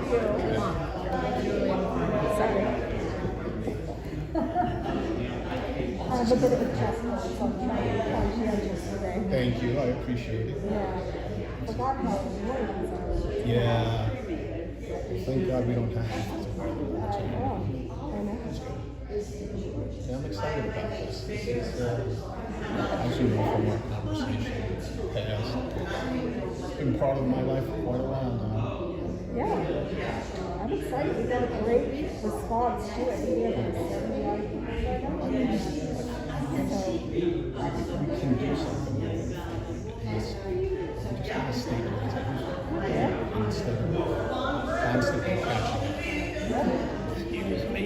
Sorry. But then it was chestnut, so I'm trying to conscientious today. Thank you. I appreciate it. Yeah. Forgot how it was. Yeah. Thank God we don't have to. I know. Yeah, I'm excited about this. This is, as you know from our conversation past, it's been part of my life for quite a while now. Yeah. I'm excited. We got a great response to it. We have like 70 odd people right now. We can do something with it. Just gotta stay with it. Instead of constantly catching it. Excuse me.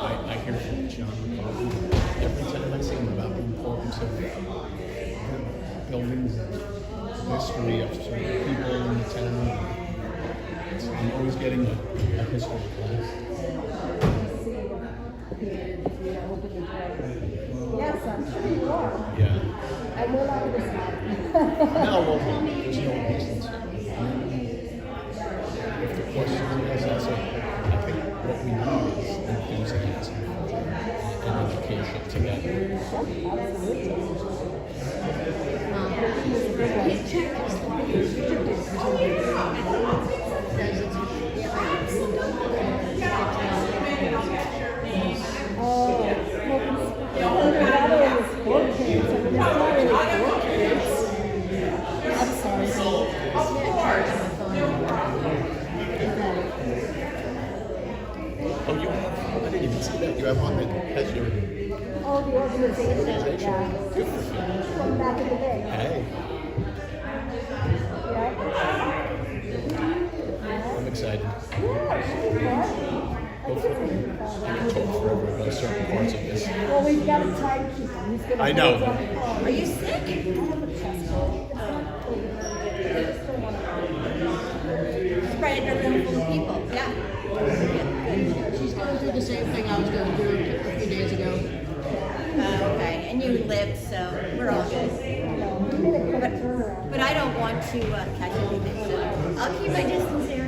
I hear from John every time I see him about the importance of buildings and history of certain people in the town. I'm always getting a history class. Yes, I'm sure you are. Yeah. And we're not going to stop. No, well, there's no reason to. If the question is also, I think what we need is enthusiasm and education together. Oh, you have? I didn't even see that. You have one that has your Oh, the organization. Yeah. Good for you. From back in the day. Hey, Yeah. I'm excited. Yeah, Hopefully, I can talk forever about certain parts of this. well, we've got a timekeeper. He's gonna I know. hold up the phone. Are you sick? I have a chest cold. Spread it in a room full of people. Yeah. She's going through the same thing I was going through a few days ago. Okay. And you lived, so we're all good. We made a quick turnaround. But I don't want to catch anything, so I'll keep my distance here.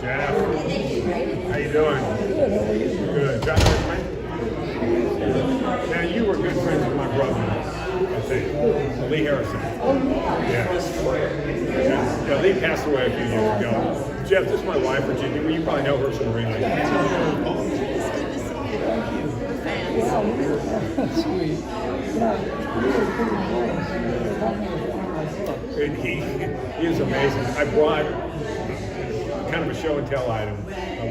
Jeff, how you doing? Good. John, now you were good friends with my brother, I think, Lee Harrison. Yeah. Yeah, Lee passed away a few years ago. Jeff, this is my wife, Virginia. Well, you probably know her from Greenland. And he is amazing. I brought kind of a show and tell item.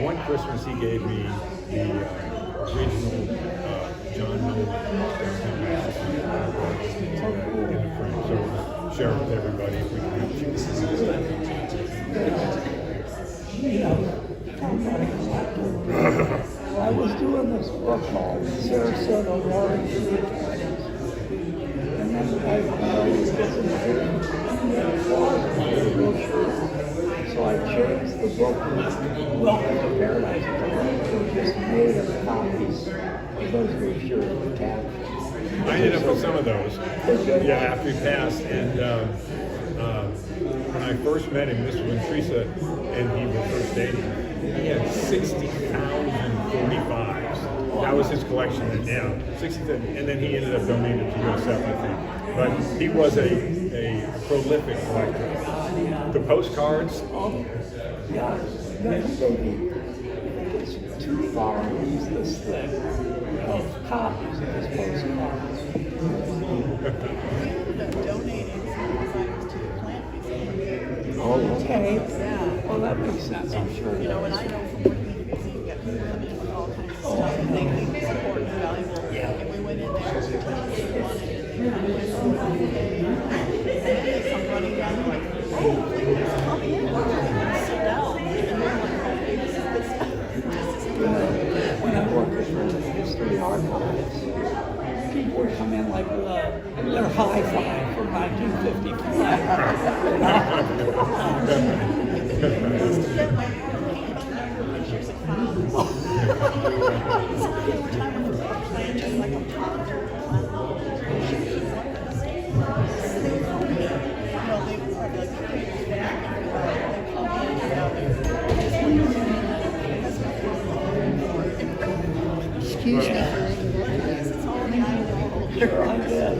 One Christmas he gave me the original John Nolan in the frame. So share it with everybody if we can. I was doing this book called Sarasota Alliance. And then I always get in the closet for the brochure. So I changed the book Welcome to Paradise to just made of copies of those brochures in the cabinet. I ended up with some of those. Yeah, after he passed, and when I first met him, this was when Teresa and he were first dating. He had 60,000 45s. That was his collection. And now 60,000, and then he ended up donating it to USF, I think. But he was a prolific collector. The postcards. Yeah, there's maybe it's 2 volumes this thing of copies of his postcards. Donating some designs to the plant museum. Oh, okay. Yeah. Well, that makes sense, I'm sure. You know, and I know from working in the museum, you get people come in with all kinds of stuff, and they think it's important and valuable. Yeah. And we went in there, we told them what they wanted, and they kind of went over it. And then they come running down, they're like, oh, please come in, and sit down. And they're like, okay, this is good stuff. When I worked with the history archives, people would come in like with their high five from 1950. Excuse me. Sure, I did.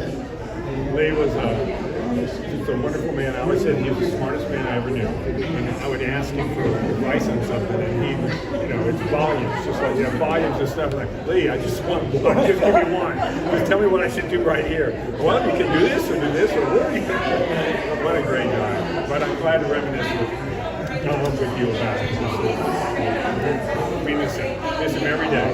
Lee was just a wonderful man. I always said he was the smartest man I ever knew. And I would ask him for advice on something, and he would, it's volumes, just like, volumes of stuff. Like, Lee, I just want one. Just give me one. Just tell me what I should do right here. Well, you can do this or do this or what? What a great guy. But I'm glad to reminisce with you about it. We miss him. Miss him every day.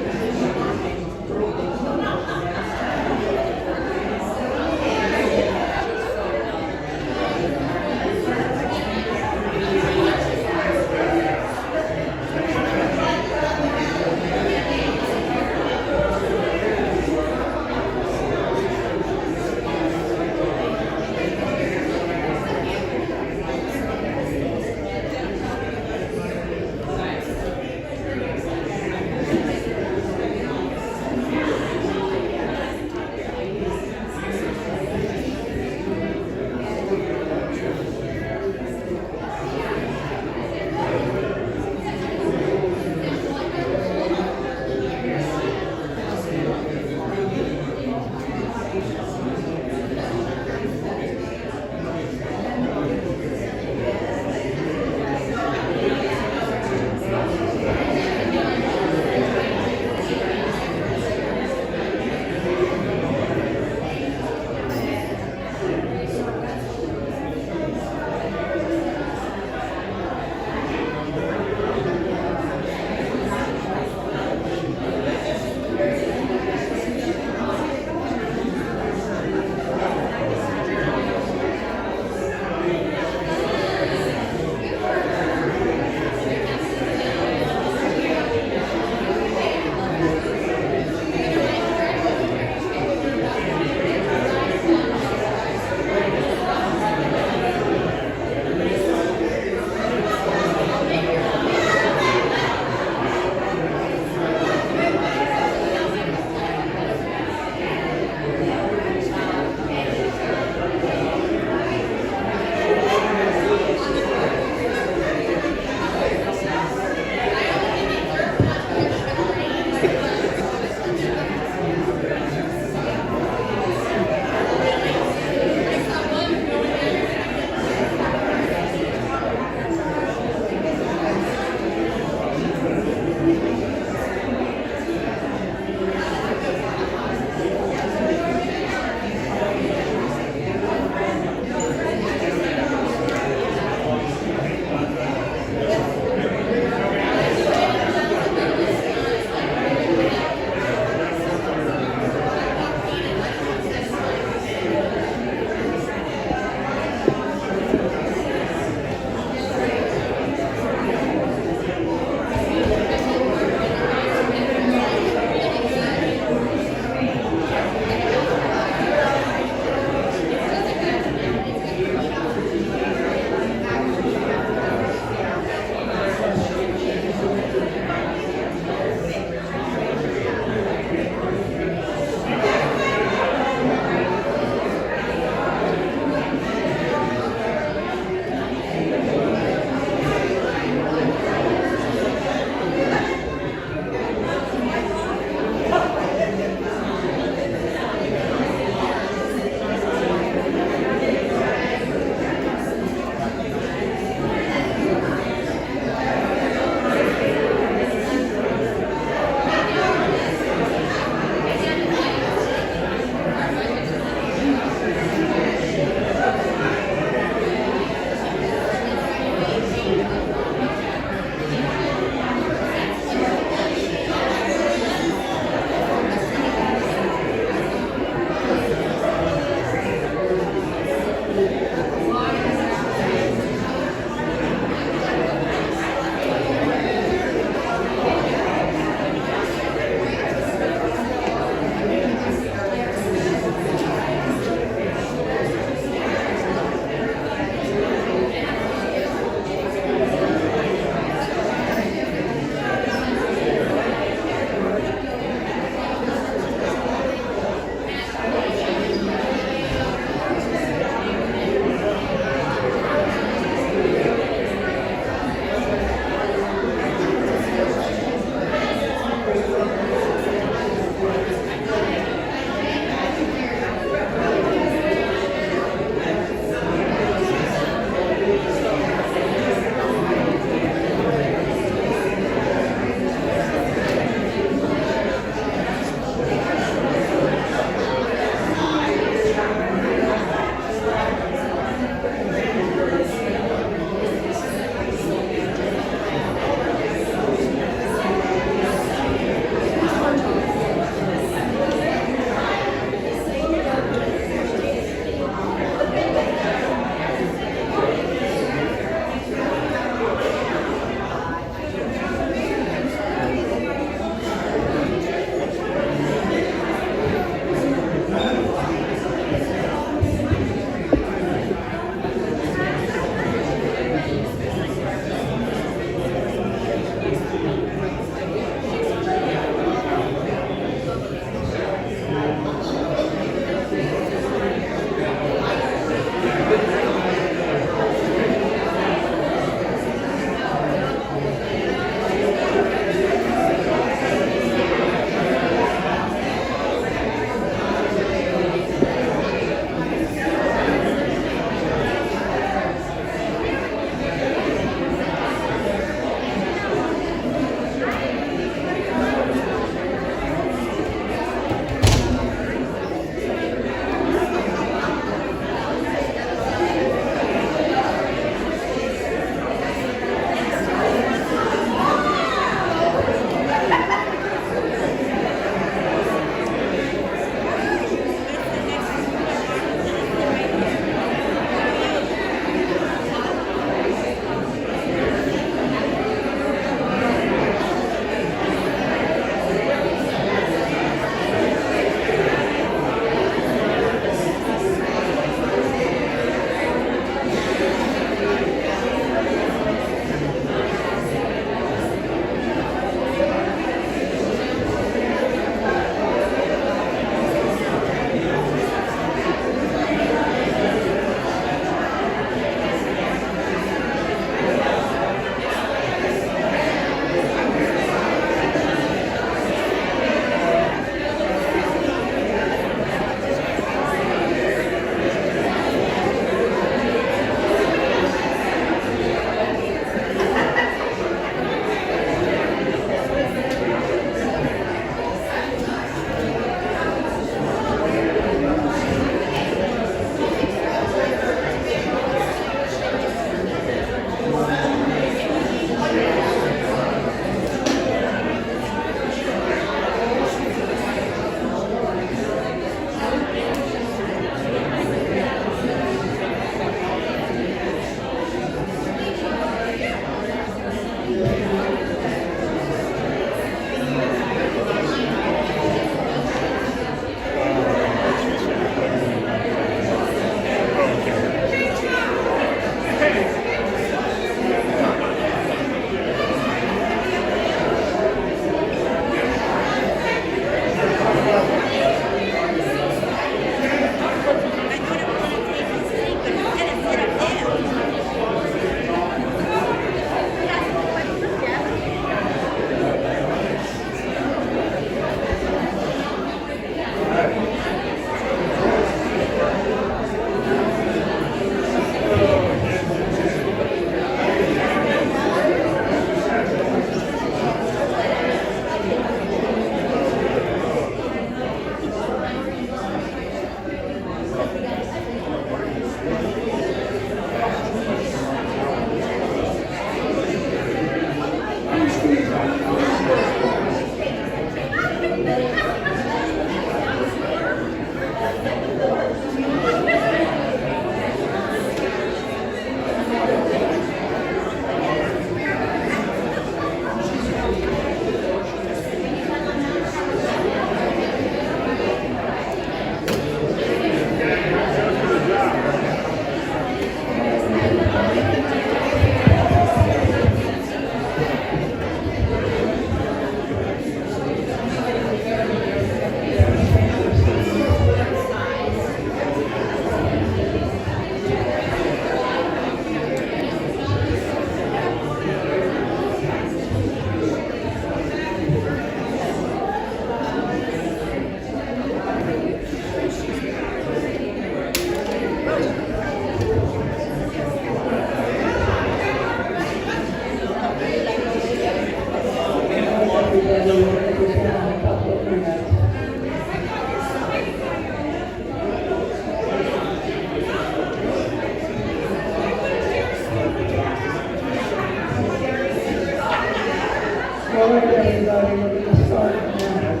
everybody. We're going to start in a minute.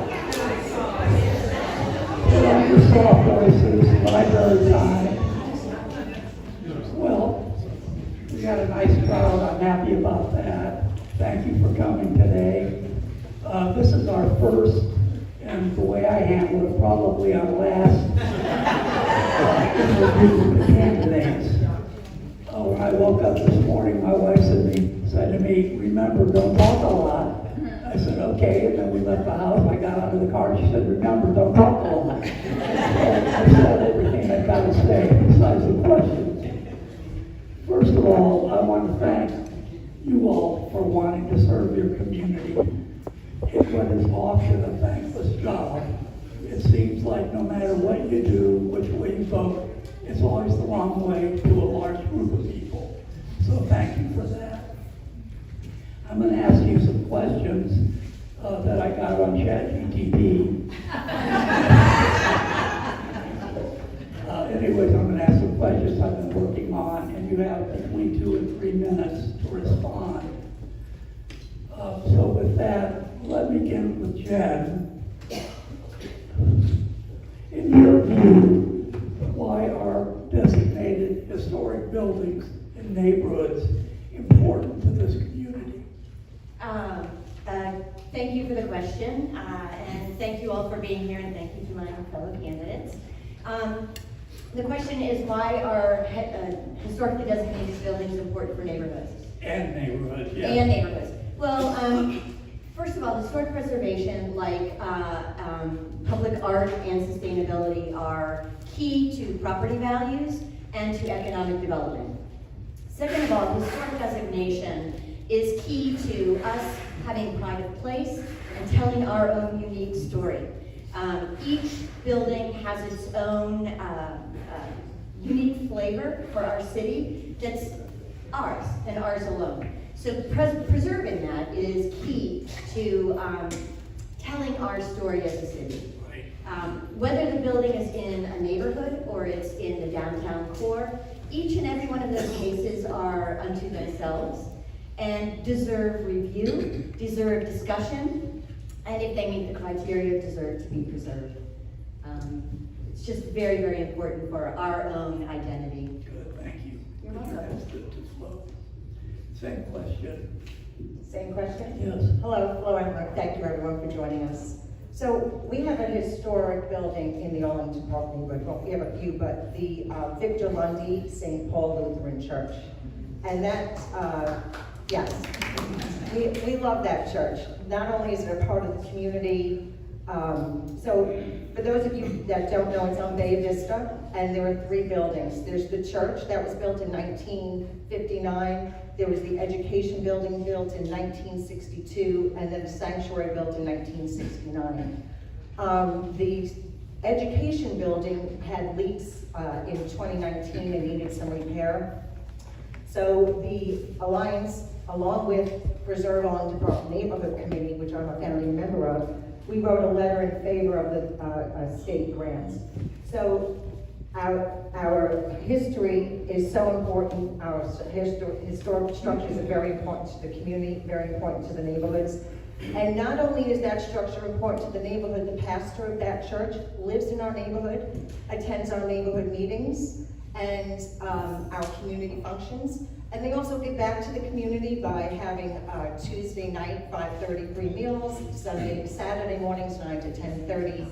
Put on your soft voices, library time. Well, we got a nice crowd. I'm happy about that. Thank you for coming today. This is our first, and the way I handle it, probably our last interview with the candidates. When I woke up this morning, my wife said to me, remember, don't talk a lot. I said, okay, and then we left the house. I got out of the car, she said, remember, don't talk a lot. So I said everything I've got to say besides the questions. First of all, I want to thank you all for wanting to serve your community in what is often a thankless job. It seems like no matter what you do, which way you vote, it's always the wrong way to a large group of people. So thank you for that. I'm going to ask you some questions that I got on ChatGPT. Anyways, I'm going to ask some questions I've been working on, and you have between 2 and 3 minutes to respond. So with that, let me begin with Jen. In your view, why are designated historic buildings in neighborhoods important to this community? Thank you for the question, and thank you all for being here, and thank you to my fellow candidates. The question is, why are historically designated buildings important for neighborhoods? And neighborhoods, yes. And neighborhoods. Well, first of all, historic preservation, like public art and sustainability, are key to property values and to economic development. Second of all, historic designation is key to us having pride of place and telling our own unique story. Each building has its own unique flavor for our city that's ours and ours alone. So preserving that is key to telling our story as a city. Whether the building is in a neighborhood or it's in the downtown core, each and every one of those cases are unto themselves and deserve review, deserve discussion, and if they meet the criteria, deserve to be preserved. It's just very, very important for our own identity. Good, thank you. You're welcome. That's good to flow. Same question. Same question? Yes. Hello, and thank you everyone for joining us. So we have a historic building in the Arlington Park neighborhood. Well, we have a few, but the Victor Lundy St. Paul Lutheran Church. And that, yes, we love that church. Not only is it a part of the community, so for those of you that don't know, it's on Bay Vista, and there are 3 buildings. There's the church that was built in 1959. There was the education building built in 1962, and then the sanctuary built in 1969. The education building had leaks in 2019 and needed some repair. So the Alliance, along with Preserve Arlington Park Neighborhood Committee, which I'm a founding member of, we wrote a letter in favor of the state grants. So our history is so important. Our historic structures are very important to the community, very important to the neighborhoods. And not only is that structure important to the neighborhood, the pastor of that church lives in our neighborhood, attends our neighborhood meetings and our community functions. And they also give back to the community by having Tuesday night 5:30 free meals, Saturday mornings 9 to 10:30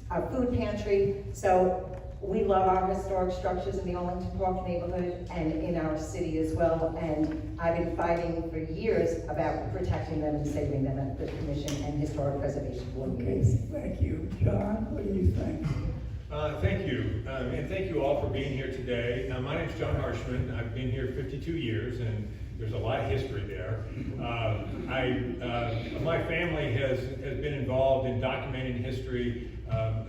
our food pantry. So we love our historic structures in the Arlington Park neighborhood and in our city as well. And I've been fighting for years about protecting them and saving them at the Commission and Historic Preservation Board meetings. Thank you. John, what do you think? Thank you, and thank you all for being here today. My name is John Harshman. I've been here 52 years, and there's a lot of history there. My family has been involved in documenting history,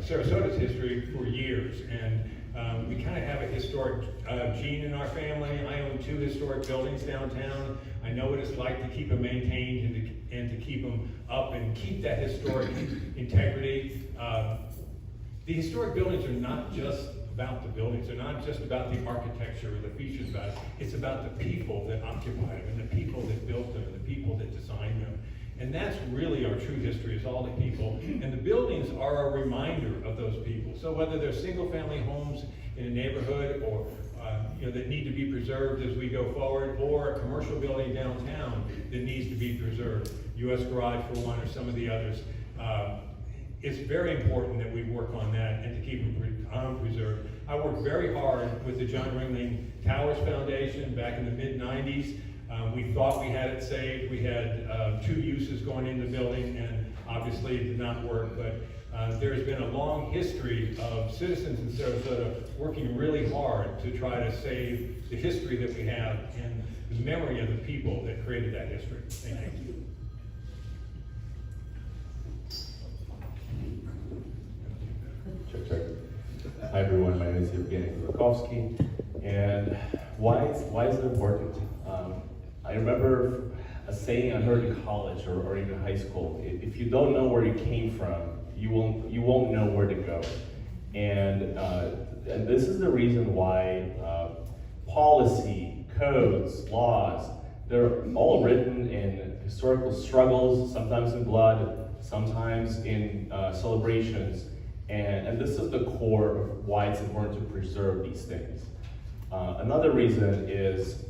Sarasota's history, for years, and we kind of have a historic gene in our family. I own 2 historic buildings downtown. I know what it's like to keep them maintained and to keep them up and keep that historic integrity. The historic buildings are not just about the buildings. They're not just about the architecture or the features about it. It's about the people that occupy them and the people that built them and the people that designed them. And that's really our true history, is all the people. And the buildings are a reminder of those people. So whether they're single-family homes in a neighborhood or that need to be preserved as we go forward, or a commercial building downtown that needs to be preserved, US Garage for one, or some of the others. It's very important that we work on that and to keep them preserved. I worked very hard with the John Ringling Towers Foundation back in the mid-90s. We thought we had it saved. We had 2 uses going in the building, and obviously it did not work, but there's been a long history of citizens in Sarasota working really hard to try to save the history that we have and the memory of the people that created that history. Thank you. Check. Hi everyone, my name is Evgeny Kurakovsky, and why is it important? I remember a saying I heard in college or even high school: if you don't know where you came from, you won't know where to go. And this is the reason why policy, codes, laws, they're all written in historical struggles, sometimes in blood, sometimes in celebrations. And this is the core of why it's important to preserve these things. Another reason is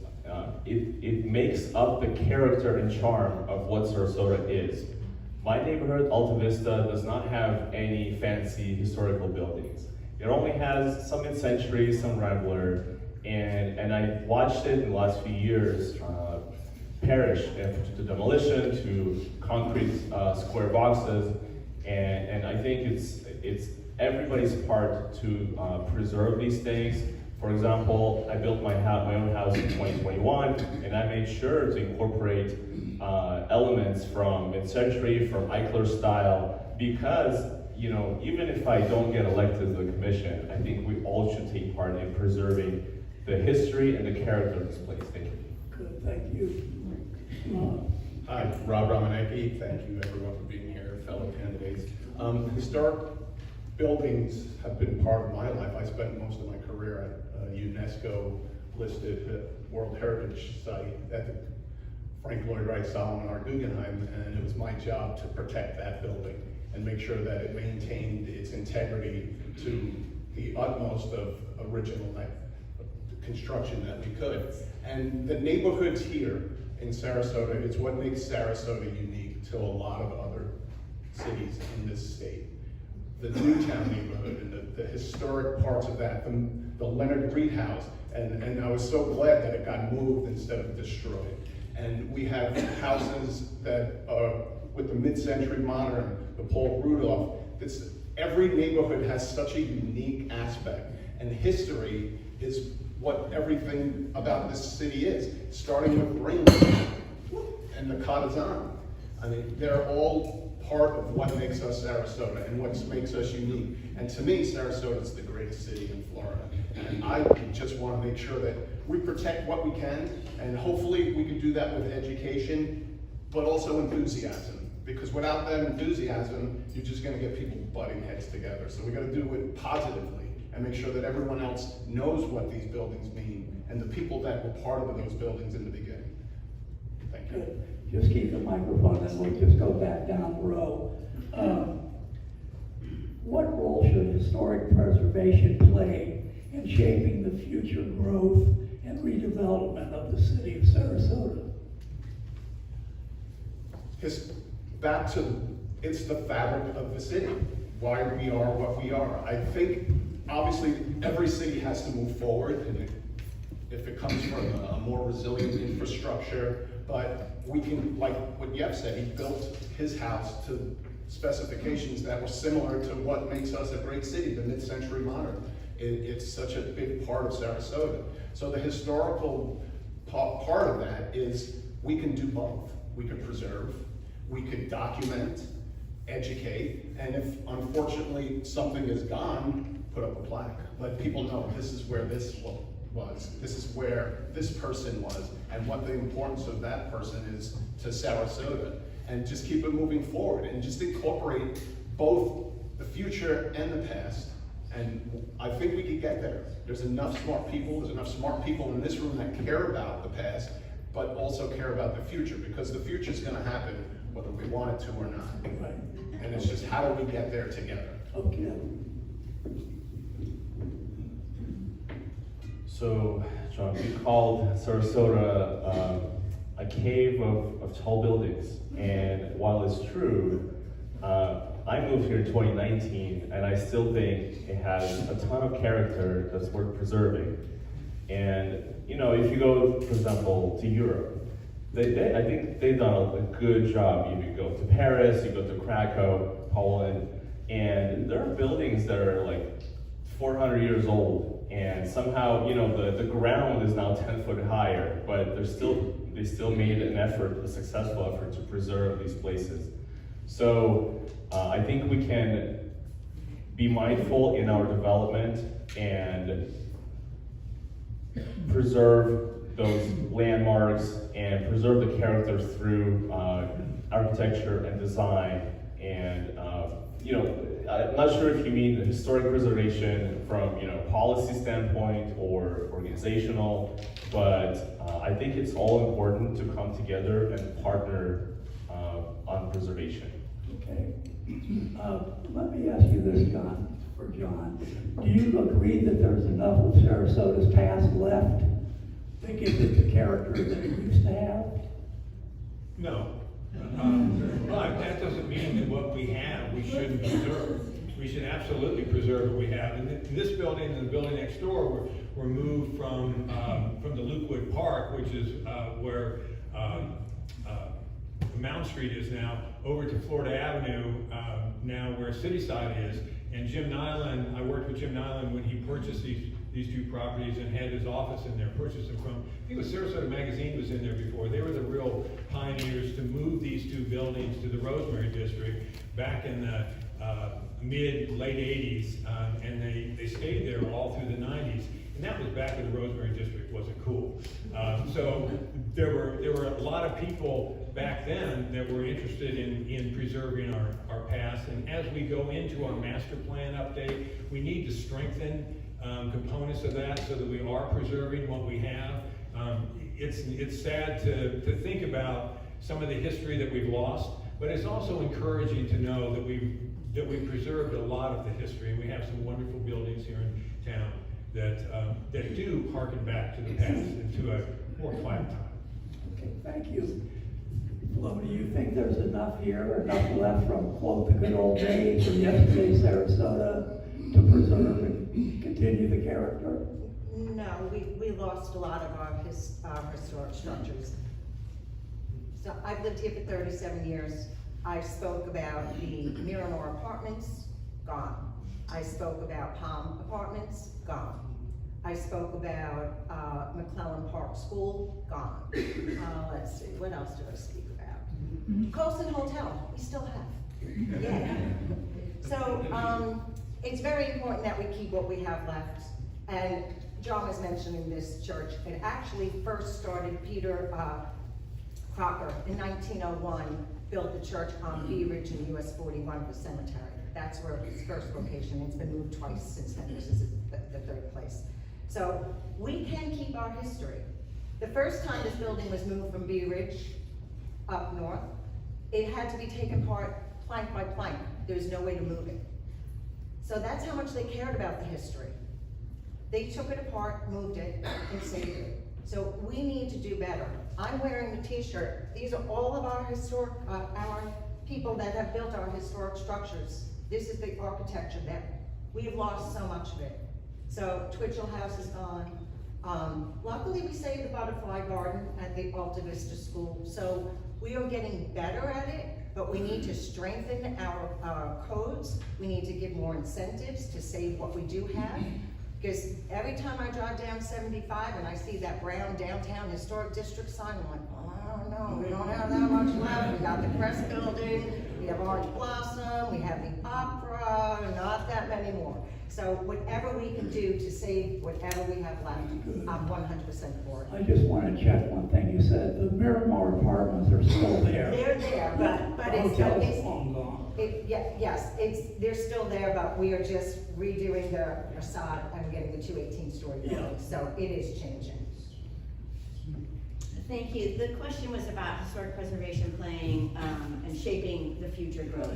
it makes up the character and charm of what Sarasota is. My neighborhood, Alta Vista, does not have any fancy historical buildings. It only has some mid-century, some Rambler, and I've watched it in the last few years perish to demolition, to concrete square boxes, and I think it's everybody's part to preserve these things. For example, I built my own house in 2021, and I made sure to incorporate elements from mid-century, from Eichler style, because even if I don't get elected to the commission, I think we all should take part in preserving the history and the character of this place. Thank you. Good, thank you. Hi, Rob Romanecki. Thank you everyone for being here, fellow candidates. Historic buildings have been part of my life. I spent most of my career at a UNESCO-listed World Heritage Site at the Frank Lloyd Wright Solomon Art Guggenheim, and it was my job to protect that building and make sure that it maintained its integrity to the utmost of original construction that we could. And the neighborhoods here in Sarasota is what makes Sarasota unique to a lot of other cities in this state. The Newtown neighborhood and the historic parts of that, the Leonard Reed House, and I was so glad that it got moved instead of destroyed. And we have houses that are with the mid-century modern, the Paul Rudolph. Every neighborhood has such a unique aspect, and history is what everything about this city is, starting with Raymond and the Cottazon. I mean, they're all part of what makes us Sarasota and what makes us unique. And to me, Sarasota is the greatest city in Florida. And I just want to make sure that we protect what we can, and hopefully we can do that with education, but also enthusiasm. Because without that enthusiasm, you're just going to get people butting heads together. So we got to do it positively and make sure that everyone else knows what these buildings mean and the people that were part of those buildings in the beginning. Thank you. Good. Just keep the microphone and we'll just go back down the row. What role should historic preservation play in shaping the future growth and redevelopment of the city of Sarasota? It's the fabric of the city, why we are what we are. I think, obviously, every city has to move forward, and if it comes from a more resilient infrastructure, but we can, like what Jeff said, he built his house to specifications that were similar to what makes us a great city, the mid-century modern. It's such a big part of Sarasota. So the historical part of that is we can do both. We can preserve, we can document, educate, and if unfortunately something is gone, put up a plaque. Let people know this is where this was, this is where this person was, and what the importance of that person is to Sarasota. And just keep it moving forward and just incorporate both the future and the past. And I think we could get there. There's enough smart people in this room that care about the past, but also care about the future, because the future is going to happen whether we want it to or not. Right. And it's just how do we get there together? Okay. So, John, we called Sarasota a cave of tall buildings. And while it's true, I moved here in 2019, and I still think it has a ton of character that's worth preserving. And, you know, if you go, for example, to Europe, I think they've done a good job. You go to Paris, you go to Krakow, Poland, and there are buildings that are like 400 years old, and somehow, you know, the ground is now 10 foot higher, but they still made an effort, a successful effort to preserve these places. So I think we can be mindful in our development and preserve those landmarks and preserve the character through architecture and design. And you know, I'm not sure if you mean the historic preservation from, you know, policy standpoint or organizational, but I think it's all important to come together and partner on preservation. Okay. Let me ask you this, John, for John. Do you agree that there's enough of Sarasota's past left to give it the character that it used to have? No. But that doesn't mean that what we have, we shouldn't preserve. We should absolutely preserve what we have. And this building and the building next door were moved from the Lukewood Park, which is where Mound Street is now, over to Florida Avenue, now where Cityside is. And Jim Nyland, I worked with Jim Nyland when he purchased these two properties and had his office in there, purchased them from, I think it was Sarasota Magazine was in there before. They were the real pioneers to move these two buildings to the Rosemary District back in the late 80s, and they stayed there all through the 90s. And that was back when the Rosemary District wasn't cool. So there were a lot of people back then that were interested in preserving our past. And as we go into our master plan update, we need to strengthen components of that so that we are preserving what we have. It's sad to think about some of the history that we've lost, but it's also encouraging to know that we've preserved a lot of the history, and we have some wonderful buildings here in town that do harken back to the past and to a more quiet time. Okay, thank you. Flo, do you think there's enough here, enough left from, quote, the good old days or yesterday's Sarasota to preserve and continue the character? No, we lost a lot of our historic structures. So I've lived here for 37 years. I spoke about the Miramar Apartments, gone. I spoke about Palm Apartments, gone. I spoke about McClellan Park School, gone. Let's see, what else did I speak about? Colson Hotel, we still have. Yeah. So it's very important that we keep what we have left. And John was mentioning this church. It actually first started, Peter Crocker in 1901 built the church on Bee Ridge in US 41 for cemetery. That's where its first location. It's been moved twice since then. This is the third place. So we can keep our history. The first time this building was moved from Bee Ridge up north, it had to be taken apart plank by plank. There's no way to move it. So that's how much they cared about the history. They took it apart, moved it, and saved it. So we need to do better. I'm wearing the t-shirt. These are all of our historic, our people that have built our historic structures. This is the architecture that we've lost so much of it. So Twitchell House is gone. Luckily we saved the Butterfly Garden at the Alta Vista School. So we are getting better at it, but we need to strengthen our codes. We need to give more incentives to save what we do have. Because every time I drive down 75 and I see that brown downtown historic district sign, I'm like, oh, I don't know, we don't have that much left. We got the Crest Building, we have Orange Blossom, we have the Opera, not that many more. So whatever we can do to save whatever we have left, I'm 100% for it. I just want to check one thing. You said the Miramar Apartments are still there. They're there, but The it's, hotel's long gone. yes, they're still there, but we are just redoing the facade and getting the two 18-story buildings, so it is changing. Thank you. The question was about historic preservation planning and shaping the future growth.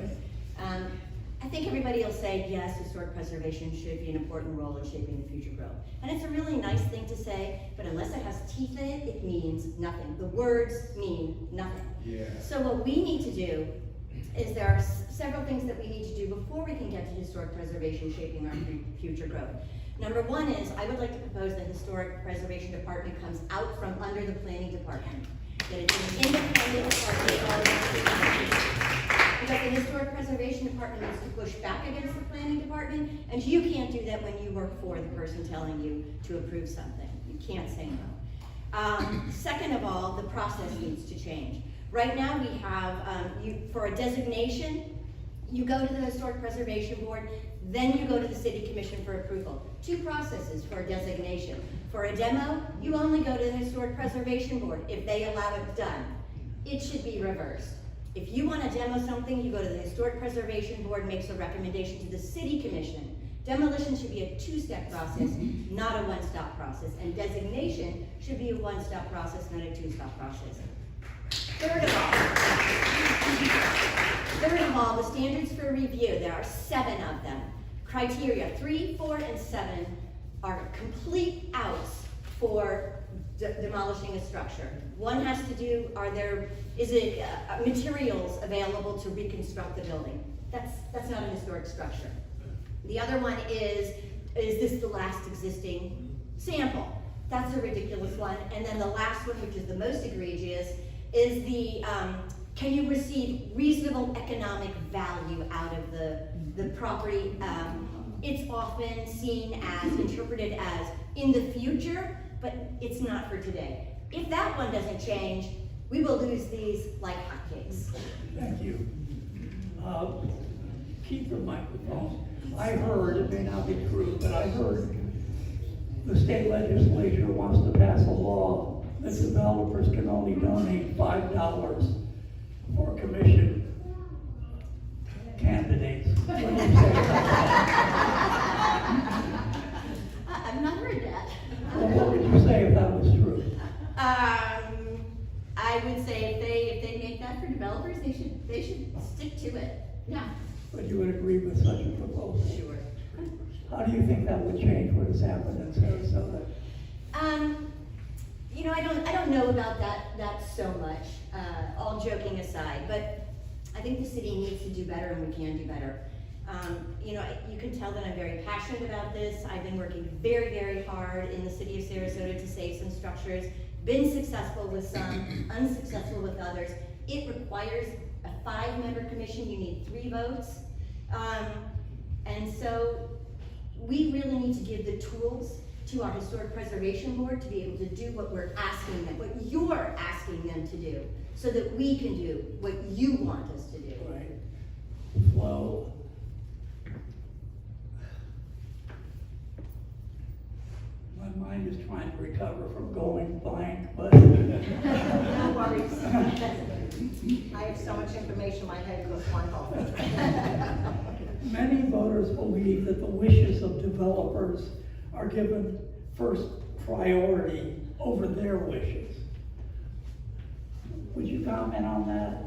I think everybody will say, yes, historic preservation should be an important role in shaping the future growth. And it's a really nice thing to say, but unless it has teeth in it, it means nothing. The words mean nothing. Yeah. So what we need to do is there are several things that we need to do before we can get to historic preservation shaping our future growth. Number one is, I would like to propose that Historic Preservation Department comes out from under the Planning Department. That it's an independent department. Because the Historic Preservation Department needs to push back against the Planning Department, and you can't do that when you work for the person telling you to approve something. You can't say no. Second of all, the process needs to change. Right now we have, for a designation, you go to the Historic Preservation Board, then you go to the City Commission for approval. Two processes for a designation. For a demo, you only go to the Historic Preservation Board if they allow it done. It should be reversed. If you want to demo something, you go to the Historic Preservation Board, makes a recommendation to the City Commission. Demolition should be a two-step process, not a one-stop process. And designation should be a one-stop process, not a two-stop process. Third of all, the standards for review, there are 7 of them. Criteria 3, 4, and 7 are complete outs for demolishing a structure. One has to do, is it materials available to reconstruct the building? That's not a historic structure. The other one is this the last existing sample? That's a ridiculous one. And then the last one, which is the most egregious, is can you receive reasonable economic value out of the property? It's often seen as, interpreted as in the future, but it's not for today. If that one doesn't change, we will lose these like hotcakes. Thank you. Keep your microphone. I heard, it may not be true, but I heard the state legislature wants to pass a law that developers can only donate $5 for commission candidates. What do you say about that? I've not heard that. Well, what would you say if that was true? I would say if they make that for developers, they should stick to it. Yeah. But you would agree with such a proposal? Sure. How do you think that would change what has happened in Sarasota? You know, I don't know about that so much, all joking aside, but I think the city needs to do better and we can do better. You know, you can tell that I'm very passionate about this. I've been working very, very hard in the city of Sarasota to save some structures, been successful with some, unsuccessful with others. It requires a 5-member commission, you need 3 votes. And so we really need to give the tools to our Historic Preservation Board to be able to do what we're asking them, what you're asking them to do, so that we can do what you want us to do. Right. Well, my mind is trying to recover from going blank, but No worries. I have so much information, my head goes flying off. many voters believe that the wishes of developers are given first priority over their wishes. Would you comment on that?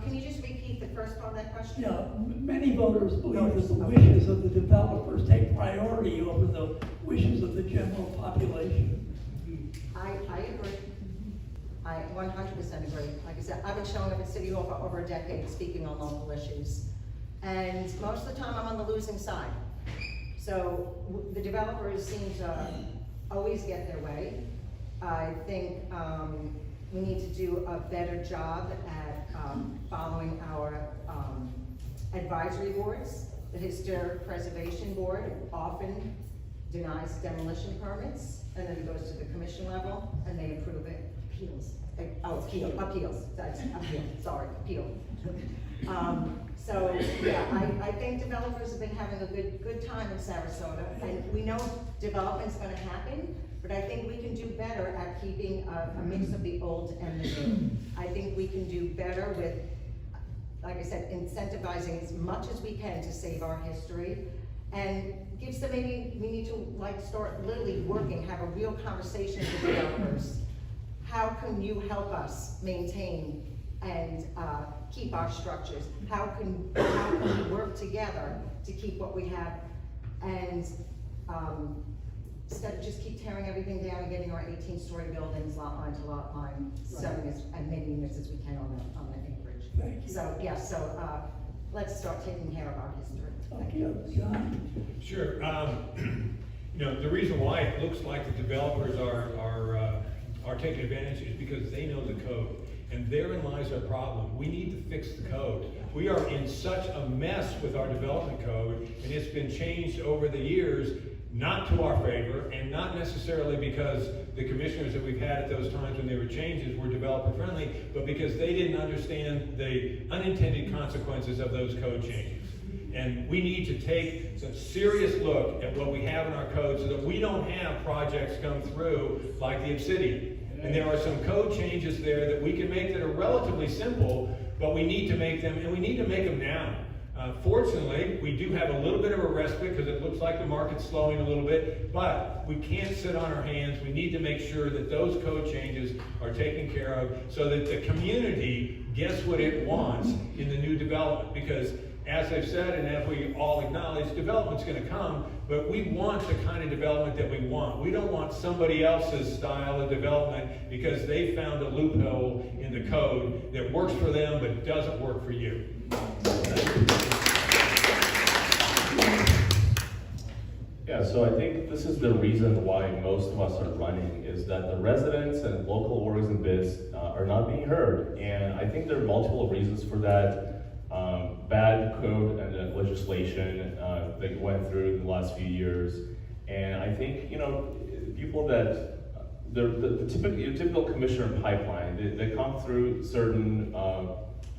Can you just repeat the first part of that question? Yeah, many voters believe that the wishes of the developers take priority over the wishes of the general population. I agree. I 100% agree. Like I said, I've been showing up at City Hall for over a decade speaking on local issues. And most of the time I'm on the losing side. So the developers seem to always get their way. I think we need to do a better job at following our advisory boards. The Historic Preservation Board often denies demolition permits, and then it goes to the commission level, and they approve it. Appeals. Appeals, that's appeal, sorry, appeal. So, yeah, I think developers have been having a good time in Sarasota, and we know development's gonna happen, but I think we can do better at keeping a mix of the old and the new. I think we can do better with, like I said, incentivizing as much as we can to save our history, and give some, maybe we need to like start literally working, have a real conversation with developers. how can you help us maintain and keep our structures? How can we work together to keep what we have, and instead of just keep tearing everything down and getting our 18-story buildings lot line to lot line, selling as many units as we can on that acreage. Thank you. So, yeah, let's start taking care of our history. Thank you, John. Sure. You know, the reason why it looks like the developers are taking advantage is because they know the code. And therein lies our problem. We need to fix the code. We are in such a mess with our development code, and it's been changed over the years, not to our favor, and not necessarily because the commissioners that we've had at those times when they were changes were developer friendly, but because they didn't understand the unintended consequences of those code changes. And we need to take some serious look at what we have in our code so that we don't have projects come through like the Obsidian. And there are some code changes there that we can make that are relatively simple, but we need to make them, and we need to make them now. Fortunately, we do have a little bit of a respite because it looks like the market's slowing a little bit, but we can't sit on our hands. We need to make sure that those code changes are taken care of so that the community gets what it wants in the new development. Because as I've said, and as we all acknowledge, development's going to come, but we want the kind of development that we want. We don't want somebody else's style of development because they found a loophole in the code that works for them but doesn't work for you. Yeah, so I think this is the reason why most of us are running, is that the residents and local orgs and bids are not being heard. And I think there are multiple reasons for that. Bad code and legislation that went through in the last few years. And I think, you know, people that, the typical commissioner pipeline, they come through certain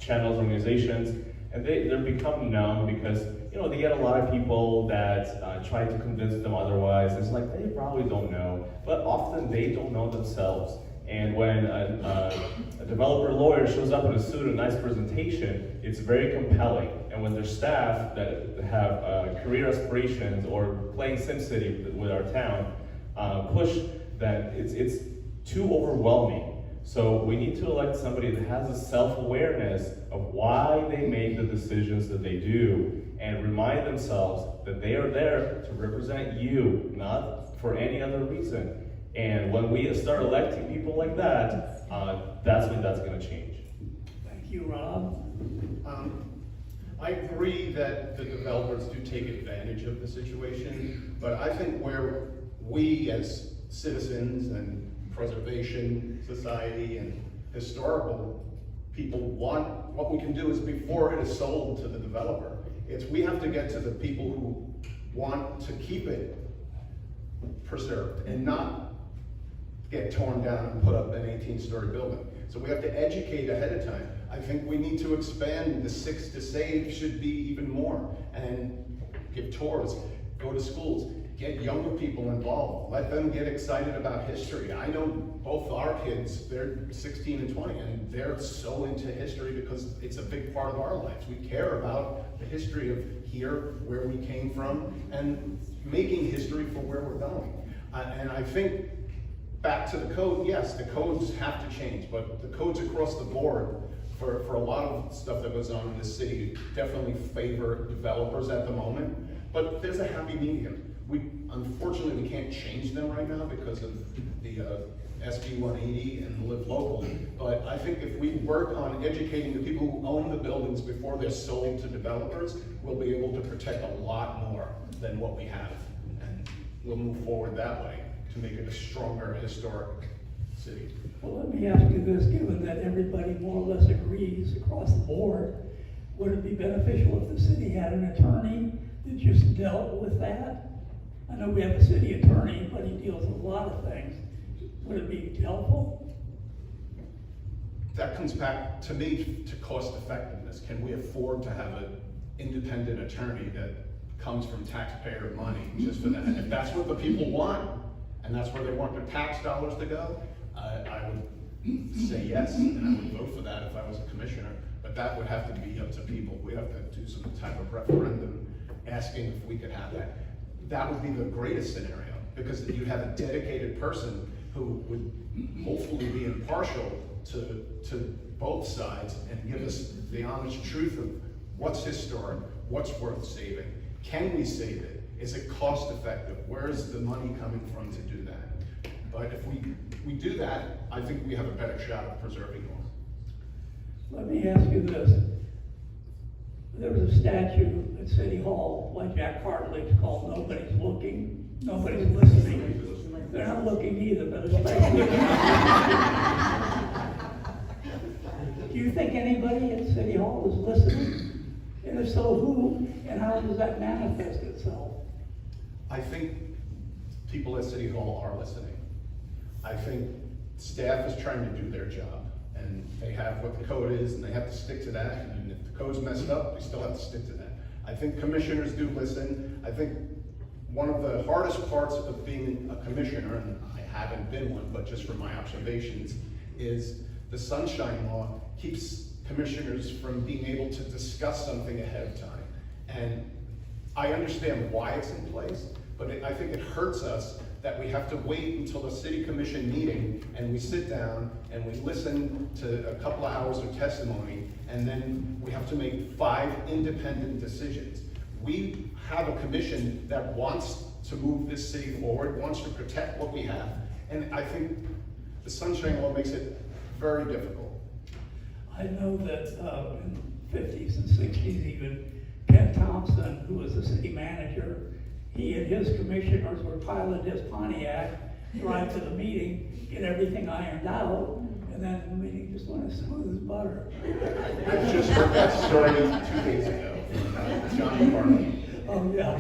channels, organizations, and they're become known because, you know, they get a lot of people that try to convince them otherwise. It's like, they probably don't know, but often they don't know themselves. And when a developer lawyer shows up in a suit, a nice presentation, it's very compelling. And when there's staff that have career aspirations or playing SimCity with our town, push that it's too overwhelming. So we need to elect somebody that has a self-awareness of why they made the decisions that they do, and remind themselves that they are there to represent you, not for any other reason. And when we start electing people like that, that's when that's going to change. Thank you, Rob. I agree that the developers do take advantage of the situation, but I think where we as citizens and preservation society and historical people want, what we can do is before it is sold to the developer, we have to get to the people who want to keep it preserved and not get torn down and put up an 18-story building. So we have to educate ahead of time. I think we need to expand the 6 to save should be even more, and give tours, go to schools, get younger people involved, let them get excited about history. I know both our kids, they're 16 and 20, and they're so into history because it's a big part of our lives. We care about the history of here, where we came from, and making history for where we're going. And I think back to the code, yes, the codes have to change, but the codes across the board for a lot of stuff that goes on in the city definitely favor developers at the moment, but there's a happy medium. Unfortunately, we can't change them right now because of the SB 180 and Live Local, but I think if we work on educating the people who own the buildings before they're sold to developers, we'll be able to protect a lot more than what we have, and we'll move forward that way to make it a stronger historic city. Well, let me ask you this, given that everybody more or less agrees across the board, would it be beneficial if the city had an attorney that just dealt with that? I know we have a city attorney, but he deals with a lot of things. Would it be helpful? That comes back to me to cost effectiveness. Can we afford to have an independent attorney that comes from taxpayer money just for that? And if that's what the people want, and that's where they want their tax dollars to go, I would say yes, and I would vote for that if I was a commissioner. But that would have to be up to people. We have to do some type of referendum asking if we could have that. That would be the greatest scenario, because you have a dedicated person who would hopefully be impartial to both sides and give us the honest truth of what's historic, what's worth saving. Can we save it? Is it cost effective? Where is the money coming from to do that? But if we do that, I think we have a better shot of preserving law. Let me ask you this. There was a statue at City Hall by Jack Hartley called "Nobody's Looking, Nobody's Listening." They're not looking either, but especially. Do you think anybody at City Hall is listening? And if so, who? And how does that manifest itself? I think people at City Hall are listening. I think staff is trying to do their job, and they have what the code is, and they have to stick to that, and if the code's messed up, they still have to stick to that. I think commissioners do listen. I think one of the hardest parts of being a commissioner, and I haven't been one, but just from my observations, is the sunshine law keeps commissioners from being able to discuss something ahead of time. And I understand why it's in place, but I think it hurts us that we have to wait until the city commission meeting and we sit down and we listen to a couple of hours of testimony, and then we have to make 5 independent decisions. We have a commission that wants to move this city forward, wants to protect what we have, and I think the sunshine law makes it very difficult. I know that in the 50s and 60s even, Ken Thompson, who was the city manager, he and his commissioners were piloting his Pontiac, drive to the meeting, get everything ironed out, and then the meeting just went as smooth as butter. I just heard that story 2 days ago, Johnny Barney. Oh, yeah.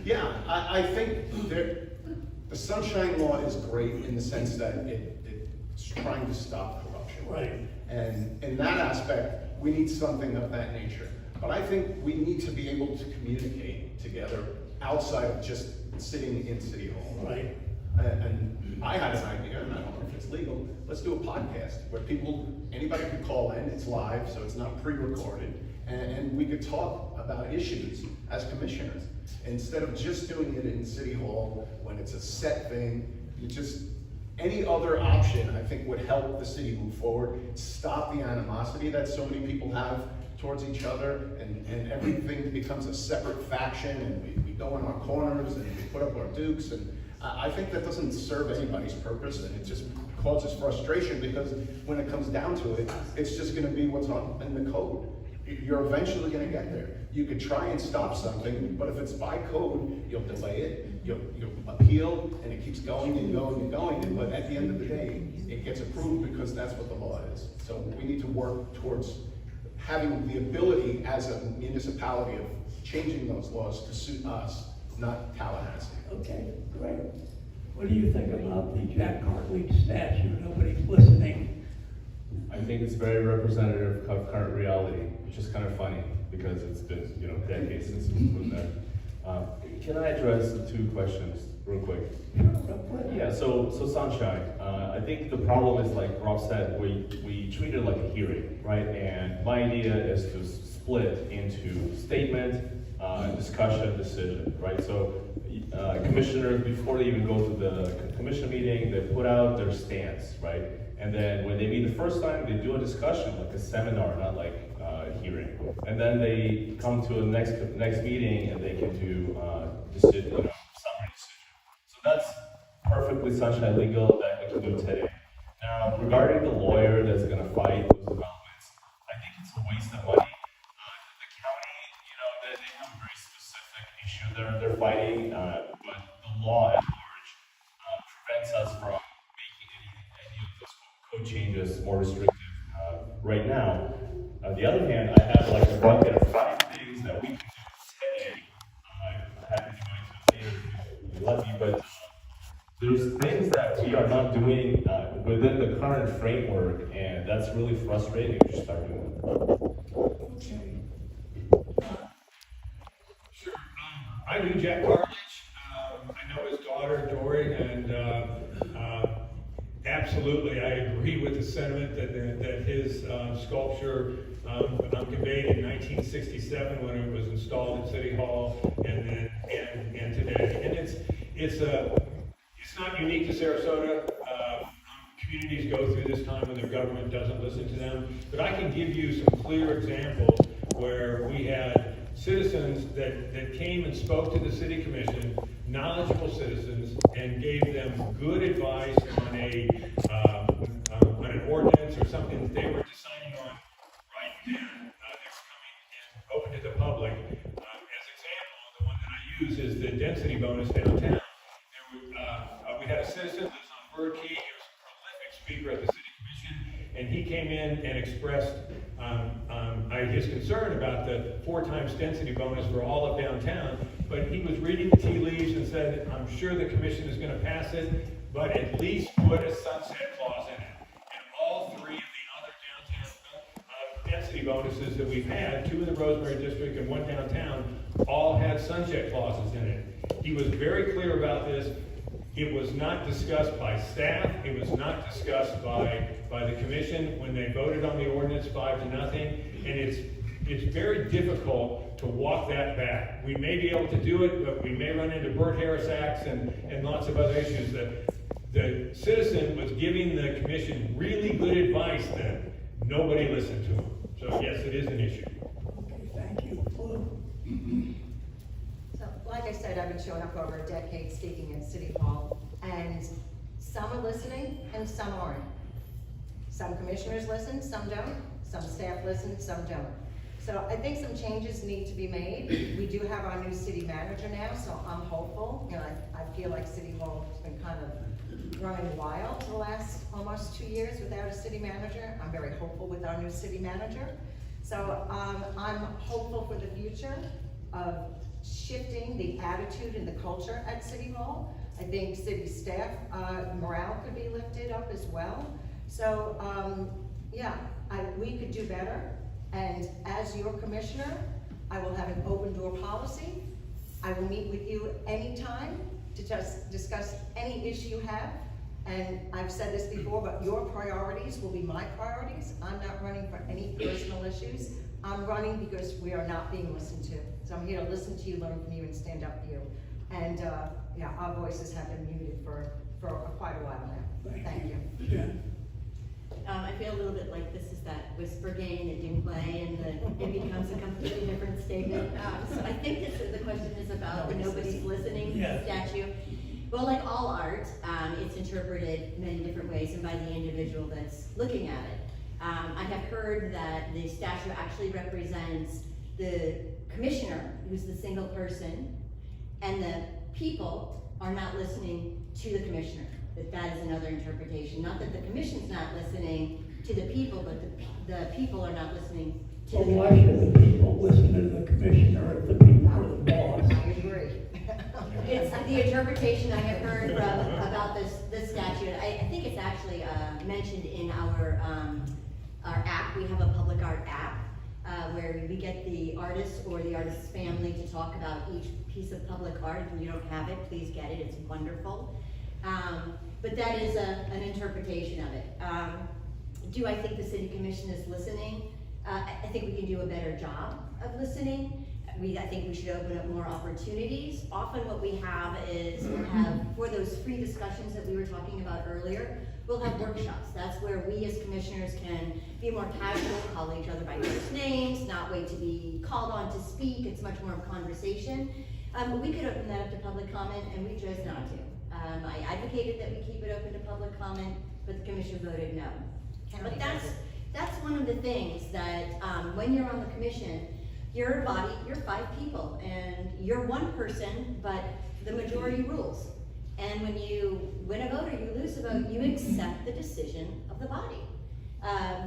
Yeah, I think the sunshine law is great in the sense that it's trying to stop corruption. Right. And in that aspect, we need something of that nature. But I think we need to be able to communicate together outside of just sitting in City Hall. Right. And I had an idea, and I don't know if it's legal, let's do a podcast where anybody could call in, it's live, so it's not pre-recorded, and we could talk about issues as commissioners. Instead of just doing it in City Hall when it's a set thing, any other option I think would help the city move forward, stop the animosity that so many people have towards each other, and everything becomes a separate faction, and we go in our corners and we put up our dukes, and I think that doesn't serve anybody's purpose, and it just causes frustration, because when it comes down to it, it's just gonna be what's in the code. You're eventually gonna get there. You could try and stop something, but if it's by code, you'll delay it, you'll appeal, and it keeps going and going and going, but at the end of the day, it gets approved because that's what the law is. So we need to work towards having the ability as a municipality of changing those laws to suit us, not Tallahassee. Okay, great. What do you think about the Jack Hartley statue? Nobody's listening. I think it's very representative of current reality, which is kind of funny because it's been, decades since it was put there. Can I address the 2 questions real quick? Yeah, so sunshine. I think the problem is, like Rob said, we treat it like a hearing, right? And my idea is to split into statement, discussion, decision, right? So commissioners, before they even go to the commission meeting, they put out their stance, right? And then when they meet the first time, they do a discussion, like a seminar, not like a hearing. And then they come to a next meeting and they can do summary decision. So that's perfectly sunshine legal that we can do today. Now, regarding the lawyer that's going to fight those developments, I think it's a waste of money. The county, they have a very specific issue they're fighting, but the law at large prevents us from making any of those code changes more restrictive right now. On the other hand, I have like a bucket of 5 things that we can do today. I'm happy to go into it later if you let me, but there's things that we are not doing within the current framework, and that's really frustrating to start doing. Sure. I knew Jack Hartley. I know his daughter, Dory, and absolutely, I agree with the sentiment that his sculpture conveyed in 1967 when it was installed at City Hall, and today. And it's not unique to Sarasota. communities go through this time when their government doesn't listen to them. But I can give you some clear examples where we had citizens that came and spoke to the city commission, knowledgeable citizens, and gave them good advice on an ordinance or something that they were deciding on right then. That's coming and open to the public. As example, the one that I use is the density bonus downtown. We had a citizen that lives on Bird Key. He was a prolific speaker at the city commission, and he came in and expressed his concern about the 4 times density bonus for all of downtown. But he was reading the tea leaves and said, I'm sure the commission is going to pass it, but at least put a sunset clause in it. And all 3 of the other downtown density bonuses that we've had, 2 in the Rosemary District and 1 downtown, all had sunset clauses in it. He was very clear about this. It was not discussed by staff. It was not discussed by the commission when they voted on the ordinance 5-0. And it's very difficult to walk that back. We may be able to do it, but we may run into Burt Harris Acts and lots of other issues. The citizen was giving the commission really good advice that nobody listened to him. So yes, it is an issue. Okay, thank you. So, like I said, I've been showing up for over a decade speaking at City Hall, and some are listening and some aren't. Some commissioners listen, some don't. Some staff listen, some don't. So I think some changes need to be made. We do have our new city manager now, so I'm hopeful. You know, I feel like City Hall has been kind of running wild the last almost 2 years without a city manager. I'm very hopeful with our new city manager. So I'm hopeful for the future of shifting the attitude and the culture at City Hall. I think city staff morale could be lifted up as well. So yeah, we could do better. And as your commissioner, I will have an open door policy. I will meet with you anytime to just discuss any issue you have. And I've said this before, but your priorities will be my priorities. I'm not running for any personal issues. I'm running because we are not being listened to. So I'm here to listen to you, learn from you, and stand up for you. And yeah, our voices have been muted for quite a while now. Thank you. Jen? I feel a little bit like this is that whisper game that you play and it becomes a completely different statement. So I think the question is about the nobody's listening statute. Well, like all art, it's interpreted many different ways and by the individual that's looking at it. I have heard that the statute actually represents the commissioner, who's the single person, and the people are not listening to the commissioner. That is another interpretation. Not that the commission's not listening to the people, but the people are not listening to the Well, why commissioner. should the people listen to the commissioner if the people are the boss? I agree. It's the interpretation I have heard from about this statute. I think it's actually mentioned in our app. We have a public art app where we get the artist or the artist's family to talk about each piece of public art. If you don't have it, please get it. It's wonderful. But that is an interpretation of it. Do I think the city commission is listening? I think we can do a better job of listening. I think we should open up more opportunities. Often what we have is for those free discussions that we were talking about earlier, we'll have workshops. That's where we as commissioners can be more casual, call each other by first names, not wait to be called on to speak. It's much more of a conversation. But we could open that up to public comment, and we chose not to. I advocated that we keep it open to public comment, but the commission voted no. But that's one of the things that when you're on the commission, you're a body, you're 5 people, and you're one person, but the majority rules. And when you win a vote or you lose a vote, you accept the decision of the body.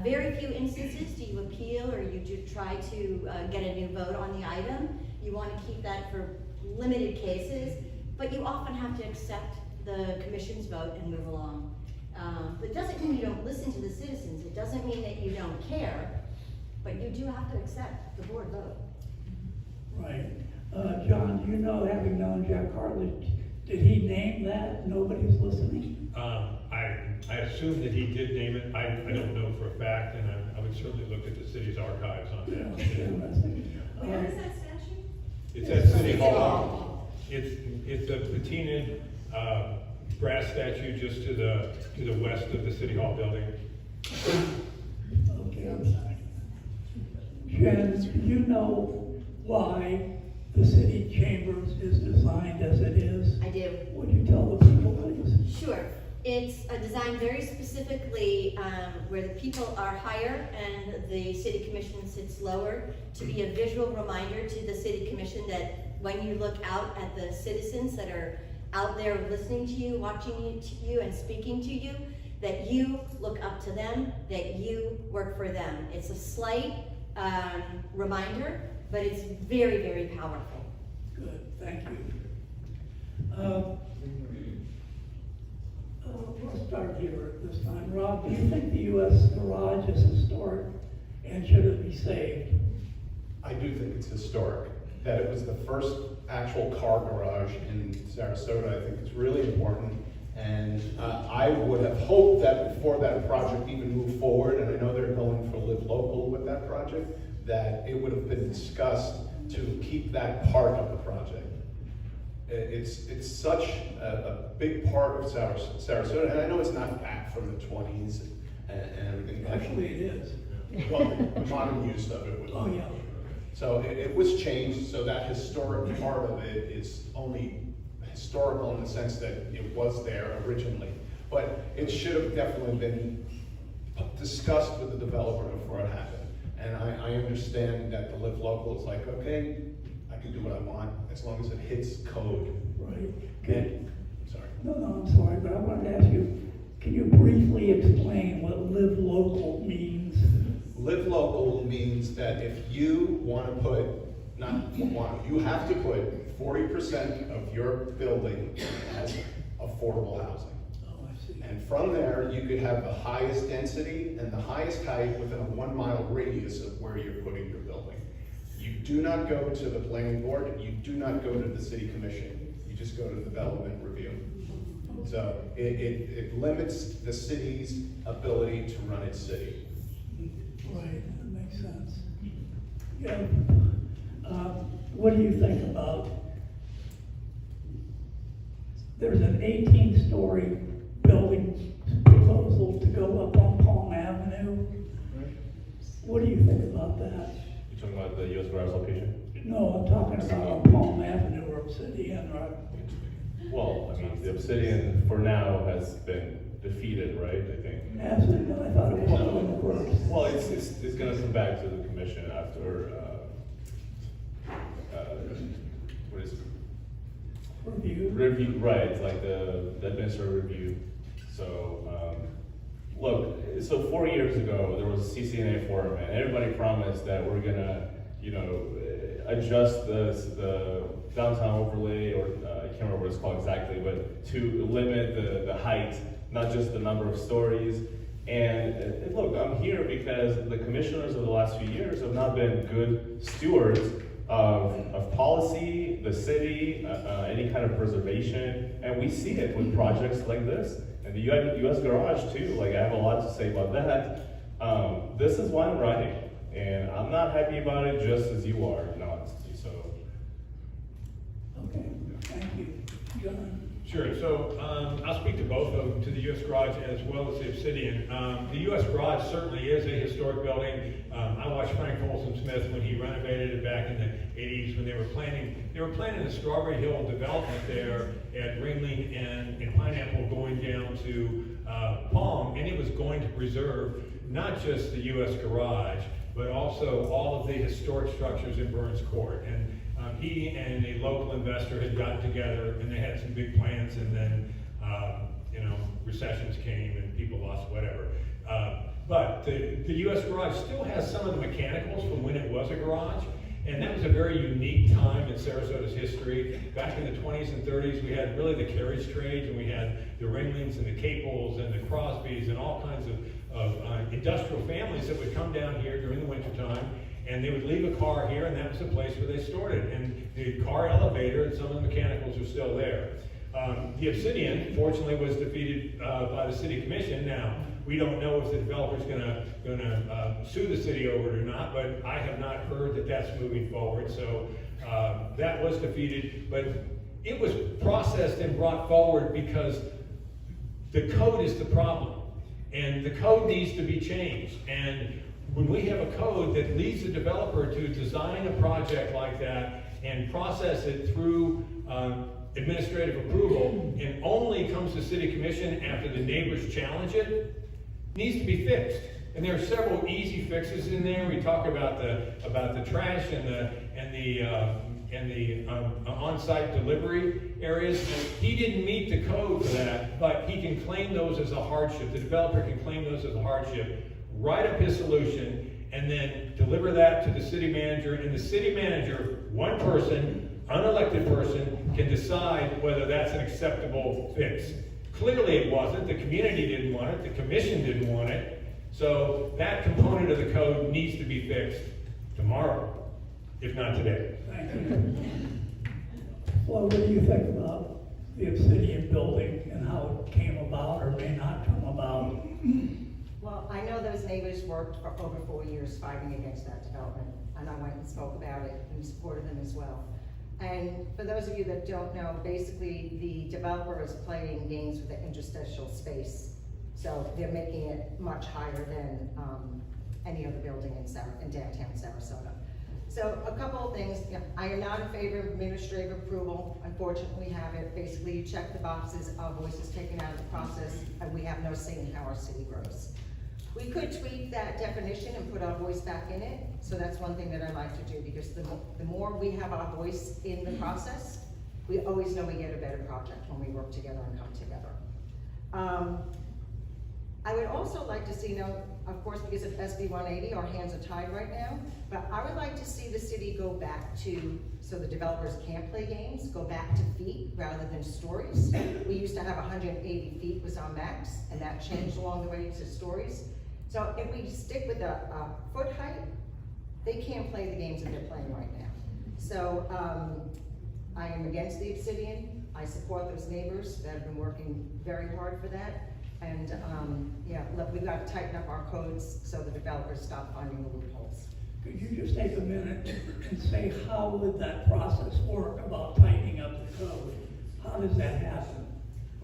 Very few instances do you appeal or you do try to get a new vote on the item. You want to keep that for limited cases, but you often have to accept the commission's vote and move along. But it doesn't mean you don't listen to the citizens. It doesn't mean that you don't care, but you do have to accept the board vote. Right. John, do you know, having known Jack Hartley, did he name that nobody's listening? I assume that he did name it. I don't know for a fact, and I would certainly look at the city's archives on that. Where is that statute? It's at City Hall. It's a patinaed brass statue just to the west of the City Hall building. Okay. Jen, do you know why the city chambers is designed as it is? I do. Would you tell the people, please? Sure. It's designed very specifically where the people are higher and the city commission sits lower, to be a visual reminder to the city commission that when you look out at the citizens that are out there listening to you, watching you, and speaking to you, that you look up to them, that you work for them. It's a slight reminder, but it's very, very powerful. Good, thank you. We'll start here this time. Rob, do you think the U.S. garage is historic and should it be saved? I do think it's historic. That it was the first actual car garage in Sarasota, I think it's really important. And I would have hoped that before that project even moved forward, and I know they're going for Live Local with that project, that it would have been discussed to keep that part of the project. It's such a big part of Sarasota, and I know it's not back from the 20s and everything. Actually, it is. Well, the modern use of it was. Oh, yeah. So it was changed, so that historic part of it is only historical in the sense that it was there originally. But it should have definitely been discussed with the developer before it happened. And I understand that the Live Local is like, okay, I can do what I want as long as it hits code. Right. And, sorry. No, I'm sorry, but I wanted to ask you, can you briefly explain what Live Local means? Live Local means that if you want to put, you have to put 40% of your building as affordable housing. Oh, I see. And from there, you could have the highest density and the highest height within a 1 mile radius of where you're putting your building. You do not go to the planning board, you do not go to the city commission, you just go to development review. So it limits the city's ability to run its city. Right, that makes sense. Yeah. What do you think about, there's an 18-story building proposal to go up on Palm Avenue. What do you think about that? You're talking about the U.S. garage location? No, I'm talking about on Palm Avenue or Obsidian, right? Well, I mean, the Obsidian for now has been defeated, right? I think. Absolutely, I thought it was on the road. Well, it's going to come back to the commission after what is it? Review, right? It's like the administrative review. So look, so 4 years ago there was a CCNA forum, and everybody promised that we're gonna, adjust the downtown overlay, or I can't remember what it's called exactly, but to limit the height, not just the number of stories. And look, I'm here because the commissioners of the last few years have not been good stewards of policy, the city, any kind of preservation, and we see it with projects like this. And the U.S. garage too, like I have a lot to say about that. This is why I'm running, and I'm not happy about it just as you are, not, so. Okay, thank you. John? Sure, so I'll speak to both of them, to the U.S. Garage as well as the Obsidian. The U.S. Garage certainly is a historic building. I watched Frank Folsom Smith when he renovated it back in the 80s when they were planning the Strawberry Hill development there at Ringling and Pineapple going down to Palm, and it was going to preserve not just the U.S. Garage, but also all of the historic structures in Burns Court. And he and a local investor had gotten together and they had some big plans, and then recessions came and people lost whatever. But the U.S. Garage still has some of the mechanicals from when it was a garage, and that was a very unique time in Sarasota's history. Back in the 20s and 30s, we had really the carriage trades, and we had the Ringlings and the Caples and the Crosbys and all kinds of industrial families that would come down here during the wintertime. And they would leave a car here, and that was the place where they stored it. And the car elevator and some of the mechanicals are still there. The Obsidian, fortunately, was defeated by the city commission. Now, we don't know if the developer's gonna sue the city over it or not, but I have not heard that that's moving forward. So that was defeated, but it was processed and brought forward because The code is the problem, and the code needs to be changed. And when we have a code that leads the developer to design a project like that and process it through administrative approval and only comes to city commission after the neighbors challenge it, needs to be fixed. And there are several easy fixes in there. We talk about the trash and the on-site delivery areas. And he didn't meet the code for that, but he can claim those as a hardship. The developer can claim those as a hardship, write up his solution, and then deliver that to the city manager. And the city manager, one person, unelected person, can decide whether that's an acceptable fix. Clearly it wasn't. The community didn't want it. The commission didn't want it. So that component of the code needs to be fixed tomorrow, if not today. Thank you. Well, what do you think about the obsidian building and how it came about or may not come about? Well, I know those neighbors worked for over 4 years fighting against that development, and I went and spoke about it and supported them as well. And for those of you that don't know, basically the developer is playing games with the interstitial space. So they're making it much higher than any other building in downtown Sarasota. So a couple of things. I am not in favor of administrative approval. Unfortunately, we have it. Basically, you check the boxes, our voice is taken out of the process, and we have no say in how our city grows. We could tweak that definition and put our voice back in it. So that's one thing that I like to do, because the more we have our voice in the process, we always know we get a better project when we work together and come together. I would also like to see, of course, because of SB 180, our hands are tied right now, but I would like to see the city go back to, so the developers can't play games, go back to feet rather than stories. We used to have 180 feet was our max, and that changed along the way to stories. So if we stick with the foot height, they can't play the games that they're playing right now. So I am against the obsidian. I support those neighbors that have been working very hard for that. And yeah, look, we've got to tighten up our codes so the developers stop finding the loopholes. Could you just take a minute and say how would that process work about tightening up the code? How does that happen?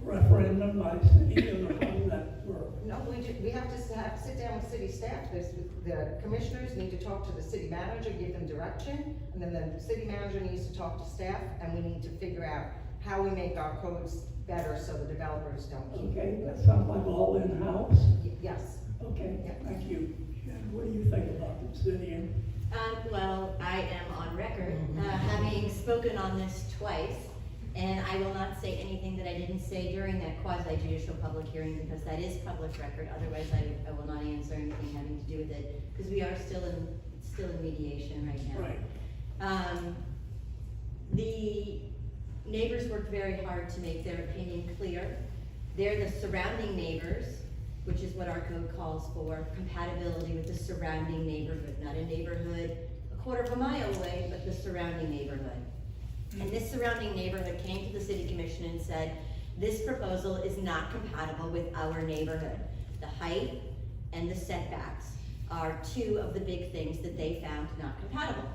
Referendum by city, or how does that work? No, we have to sit down with city staff. The commissioners need to talk to the city manager, give them direction, and then the city manager needs to talk to staff, and we need to figure out how we make our codes better so the developers don't keep. Okay, that sounds like all in-house. Yes. Okay, Yeah. thank you. Jen, what do you think about the obsidian? Well, I am on record, having spoken on this twice, and I will not say anything that I didn't say during that quasi-judicial public hearing, because that is public record. Otherwise, I will not answer anything having to do with it, because we are still in mediation right now. Right. The neighbors worked very hard to make their opinion clear. They're the surrounding neighbors, which is what our code calls for, compatibility with the surrounding neighborhood, not a neighborhood a quarter of a mile away, but the surrounding neighborhood. And this surrounding neighborhood came to the city commission and said, this proposal is not compatible with our neighborhood. The height and the setbacks are two of the big things that they found not compatible.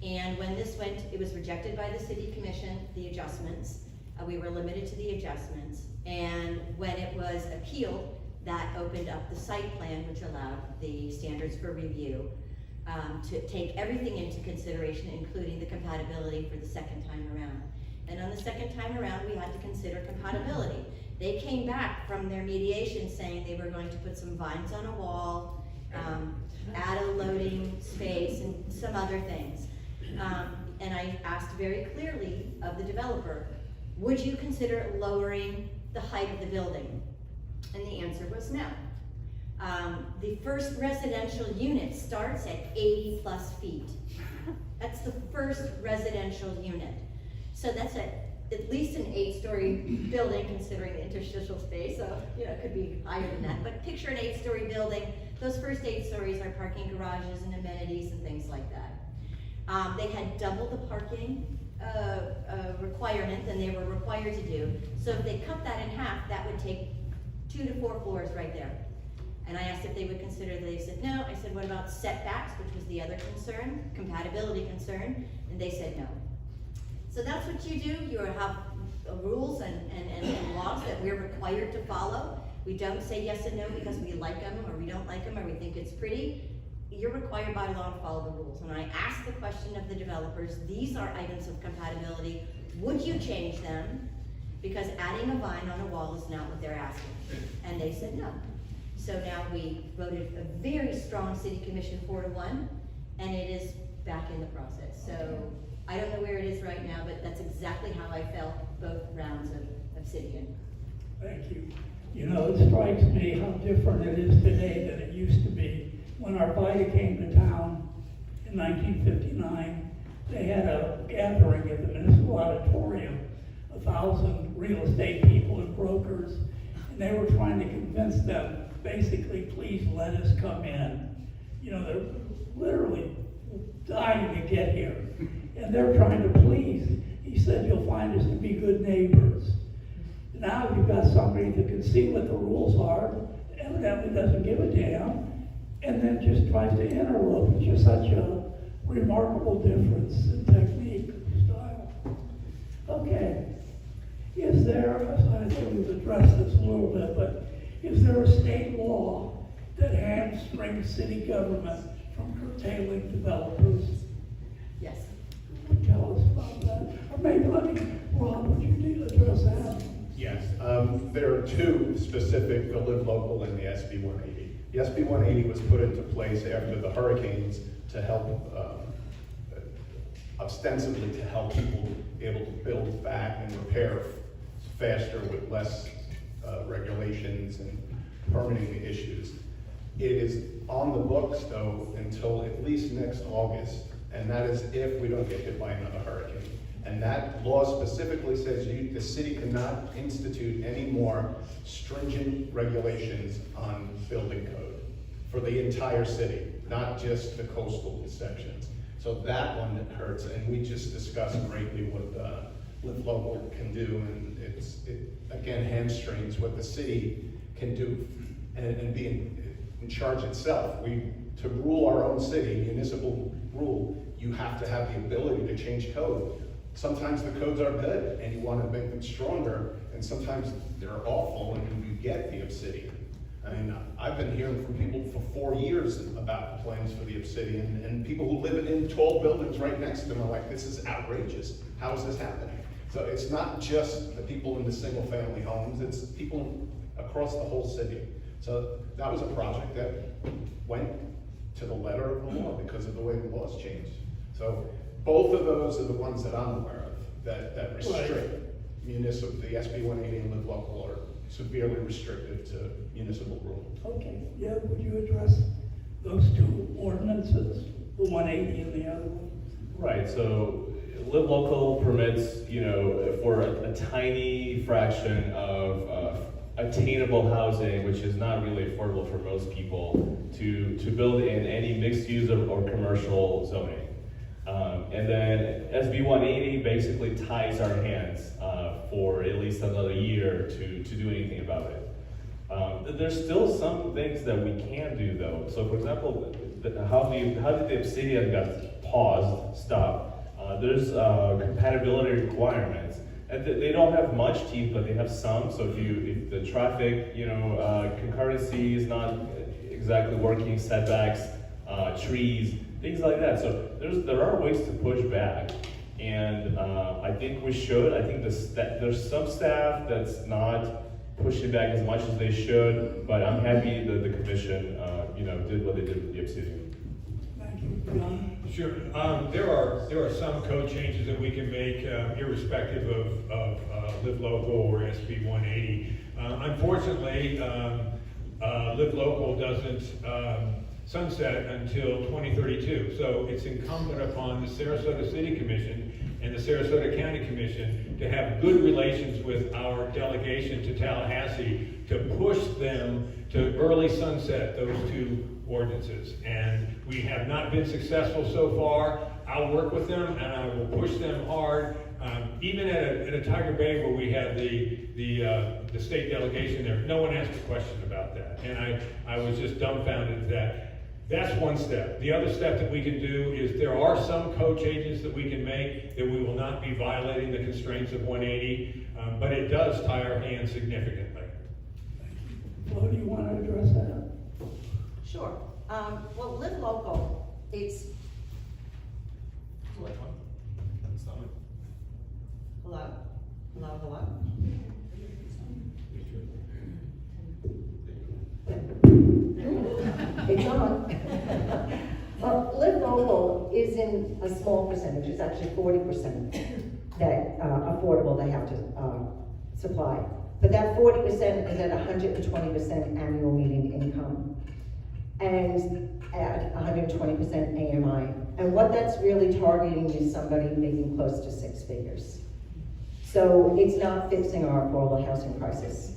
And when this went, it was rejected by the city commission, the adjustments. We were limited to the adjustments. And when it was appealed, that opened up the site plan, which allowed the standards for review to take everything into consideration, including the compatibility for the second time around. And on the second time around, we had to consider compatibility. They came back from their mediation saying they were going to put some vines on a wall, add a loading space, and some other things. And I asked very clearly of the developer, would you consider lowering the height of the building? And the answer was no. The first residential unit starts at 80+ feet. That's the first residential unit. So that's at least an 8-story building, considering the interstitial space. So, it could be higher than that. But picture an 8-story building. Those first 8 stories are parking garages and amenities and things like that. They had double the parking requirement than they were required to do. So if they cut that in half, that would take 2 to 4 floors right there. And I asked if they would consider, they said no. I said, what about setbacks, which was the other concern, compatibility concern? And they said no. So that's what you do. You have rules and laws that we're required to follow. We don't say yes and no because we like them or we don't like them or we think it's pretty. You're required by law to follow the rules. And I asked the question of the developers, these are items of compatibility. Would you change them? Because adding a vine on a wall is not what they're asking. And they said no. So now we voted a very strong city commission 4-1, and it is back in the process. So I don't know where it is right now, but that's exactly how I felt both rounds of sitting. Thank you. You know, it strikes me how different it is today than it used to be. When Arvida came to town in 1959, they had a gathering at the Municipal Auditorium, 1,000 real estate people and brokers, and they were trying to convince them, basically, please let us come in. You know, they're literally dying to get here, and they're trying to please. He said, you'll find us to be good neighbors. Now you've got somebody that can see what the rules are, evidently doesn't give a damn, and then just tries to interlope. It's just such a remarkable difference in technique and style. Okay, is there, I think we've addressed this a little bit, but is there a state law that hamstrings city government from curtailing developers? Yes. Tell us about that. Or maybe Rob, would you need to address that? Yes, there are two specific, the Live Local and the SB 180. The SB 180 was put into place after the hurricanes to help, ostensibly to help people be able to build back and repair faster with less regulations and permitting issues. It is on the books though until at least next August, and that is if we don't get hit by another hurricane. And that law specifically says the city cannot institute any more stringent regulations on building code for the entire city, not just the coastal sections. So that one hurts, and we just discussed greatly what Live Local can do, and it again hamstrings what the city can do and be in charge itself. To rule our own city, municipal rule, you have to have the ability to change code. Sometimes the codes are good and you want to make them stronger, and sometimes they're awful and you get the obsidian. I mean, I've been hearing from people for 4 years about the plans for the obsidian, and people who live in tall buildings right next to them are like, this is outrageous. How is this happening? So it's not just the people in the single family homes, it's people across the whole city. So that was a project that went to the letter of the law because of the way the laws changed. So both of those are the ones that I'm aware of that restrict municipal. The SB 180 and Live Local are severely restrictive to municipal rule. Okay, yeah, would you address those two ordinances, the 180 and the other one? Right, so Live Local permits, for a tiny fraction of attainable housing, which is not really affordable for most people, to build in any mixed use or commercial zoning. And then SB 180 basically ties our hands for at least another year to do anything about it. There's still some things that we can do though. So for example, how did the obsidian got paused, stopped? There's compatibility requirements. And they don't have much teeth, but they have some. So if the traffic, concurrency is not exactly working, setbacks, trees, things like that. So there are ways to push back, and I think we should. I think there's some staff that's not pushing back as much as they should, but I'm happy that the commission, did what they did with the obsidian. Thank you, John. Sure. There are some code changes that we can make irrespective of Live Local or SB 180. Unfortunately, Live Local doesn't sunset until 2032. So it's incumbent upon the Sarasota City Commission and the Sarasota County Commission to have good relations with our delegation to Tallahassee to push them to early sunset those two ordinances. And we have not been successful so far. I'll work with them and I will push them hard. Even at a Tiger Bay where we had the state delegation there, no one asked a question about that. And I was just dumbfounded that That's one step. The other step that we can do is there are some code changes that we can make that we will not be violating the constraints of 180, but it does tie our hands significantly. Flo, do you want to address that? Sure. Well, Live Local, it's, hello? Hello, hello? It's on. Well, Live Local is in a small percentage, it's actually 40% that affordable they have to supply. But that 40% is at 120% annual median income and at 120% AMI. And what that's really targeting is somebody making close to 6 figures. So it's not fixing our affordable housing crisis.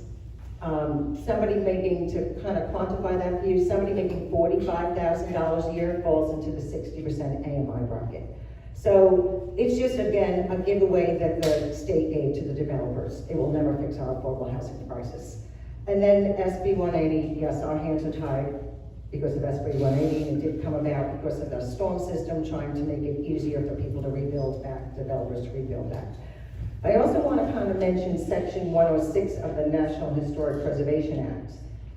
Somebody making, to kind of quantify that for you, somebody making $45,000 a year falls into the 60% AMI bracket. So it's just, again, a giveaway that the state gave to the developers. It will never fix our affordable housing crisis. And then SB 180, yes, our hands are tied because of SB 180, and it did come about because of the storm system trying to make it easier for people to rebuild back, developers to rebuild back. I also want to kind of mention Section 106 of the National Historic Preservation Act.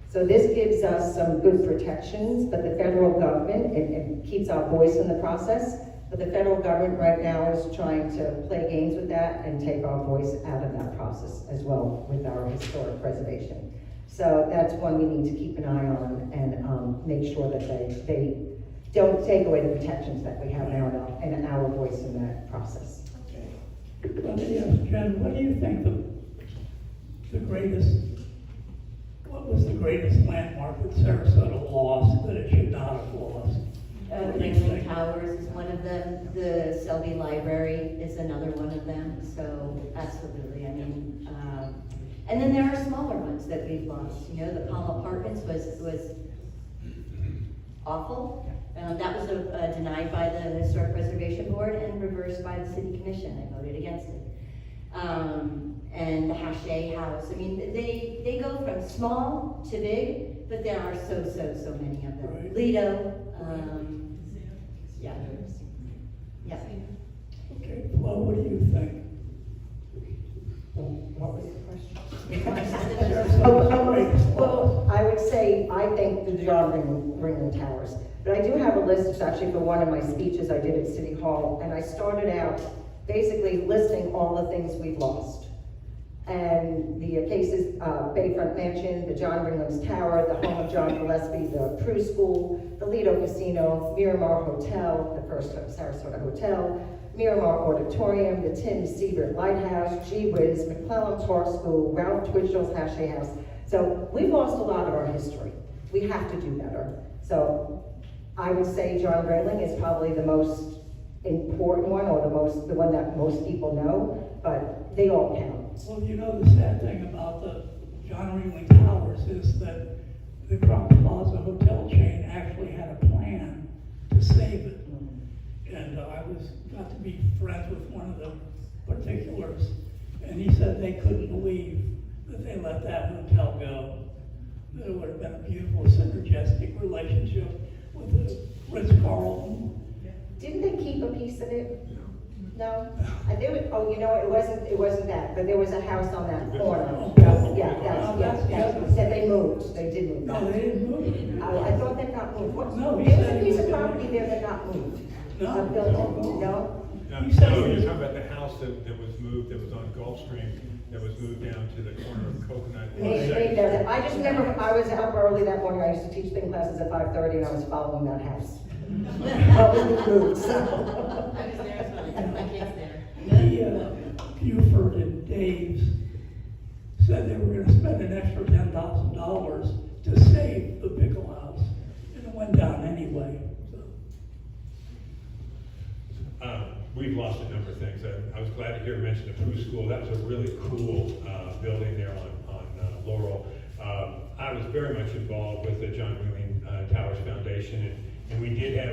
So this gives us some good protections, but the federal government, it keeps our voice in the process, but the federal government right now is trying to play games with that and take our voice out of that process as well with our historic preservation. So that's one we need to keep an eye on and make sure that they don't take away the protections that we have now and our voice in that process. Let me ask Jen, what do you think what was the greatest landmark that Sarasota lost that it should not have lost? Ringling Towers is one of them. The Selby Library is another one of them. So absolutely, I mean, and then there are smaller ones that we've lost. You know, the Palm Apartments was awful. That was denied by the Historic Preservation Board and reversed by the City Commission. I voted against it. And the Hache House. I mean, they go from small to big, but there are so many of them. Right. Lido. Yeah. Yeah. Okay, Flo, what do you think? What was the question? Sarasota, Well, I would say, I think the John Ringling Towers. But I do have a list, it's actually for one of my speeches I did at City Hall, and I started out basically listing all the things we've lost. And the cases, Bayfront Mansion, the John Ringling's Tower, the home of John Gillespie, the Prue School, the Lido Casino, Miramar Hotel, the first Sarasota Hotel, Miramar Auditorium, the Tim Siebert Lighthouse, Gee Whiz, McClellan Park School, Ralph Twitchell's Hache House. So we've lost a lot of our history. We have to do better. So I would say John Ringling is probably the most important one, or the one that most people know, but they all count. well, you know, the sad thing about the John Ringling Towers is that the Crown Plaza hotel chain actually had a plan to save it. And I got to be friends with one of the particulars, and he said they couldn't believe that they let that hotel go. That it would have been a beautiful synergistic relationship with the Ritz-Carlton. Didn't they keep a piece of it? No? Oh, you know, it wasn't that, but there was a house on that corner. That they moved, they did move. No, they didn't move it. I thought they got moved. No, he There was said a he piece of was gonna- property there that got moved. No. Built, No. no? You said No, it was- you're talking about the house that was moved, that was on Gulfstream, that was moved down to the corner of Coconut. Maybe. I just remember I was up early that morning, I used to teach spin classes at 5:30 and I was following that house. But we moved, so. I was there as well. My kid's there. Buford and Dave's said they were gonna spend an extra $10,000 to save the pickle house, and it went down anyway, so. We've lost a number of things. I was glad to hear mention the Prue School. That was a really cool building there on Laurel. I was very much involved with the John Ringling Towers Foundation, and we had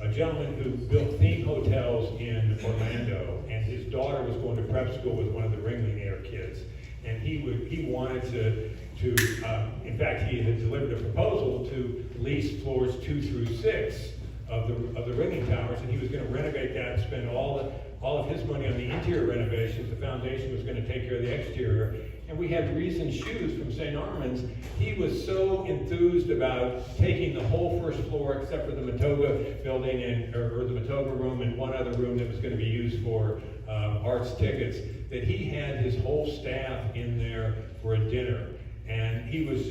a gentleman who built theme hotels in Orlando, and his daughter was going to prep school with one of the Ringling Air kids. And he wanted to in fact, he had delivered a proposal to lease floors 2 through 6 of the ringing towers, and he was going to renovate that and spend all of his money on the interior renovations. The foundation was going to take care of the exterior. And we had Rees and Shoes from St. Armand's. He was so enthused about taking the whole first floor, except for the Matoga building or the Matoga room and one other room that was going to be used for arts tickets, that he had his whole staff in there for a dinner. And he was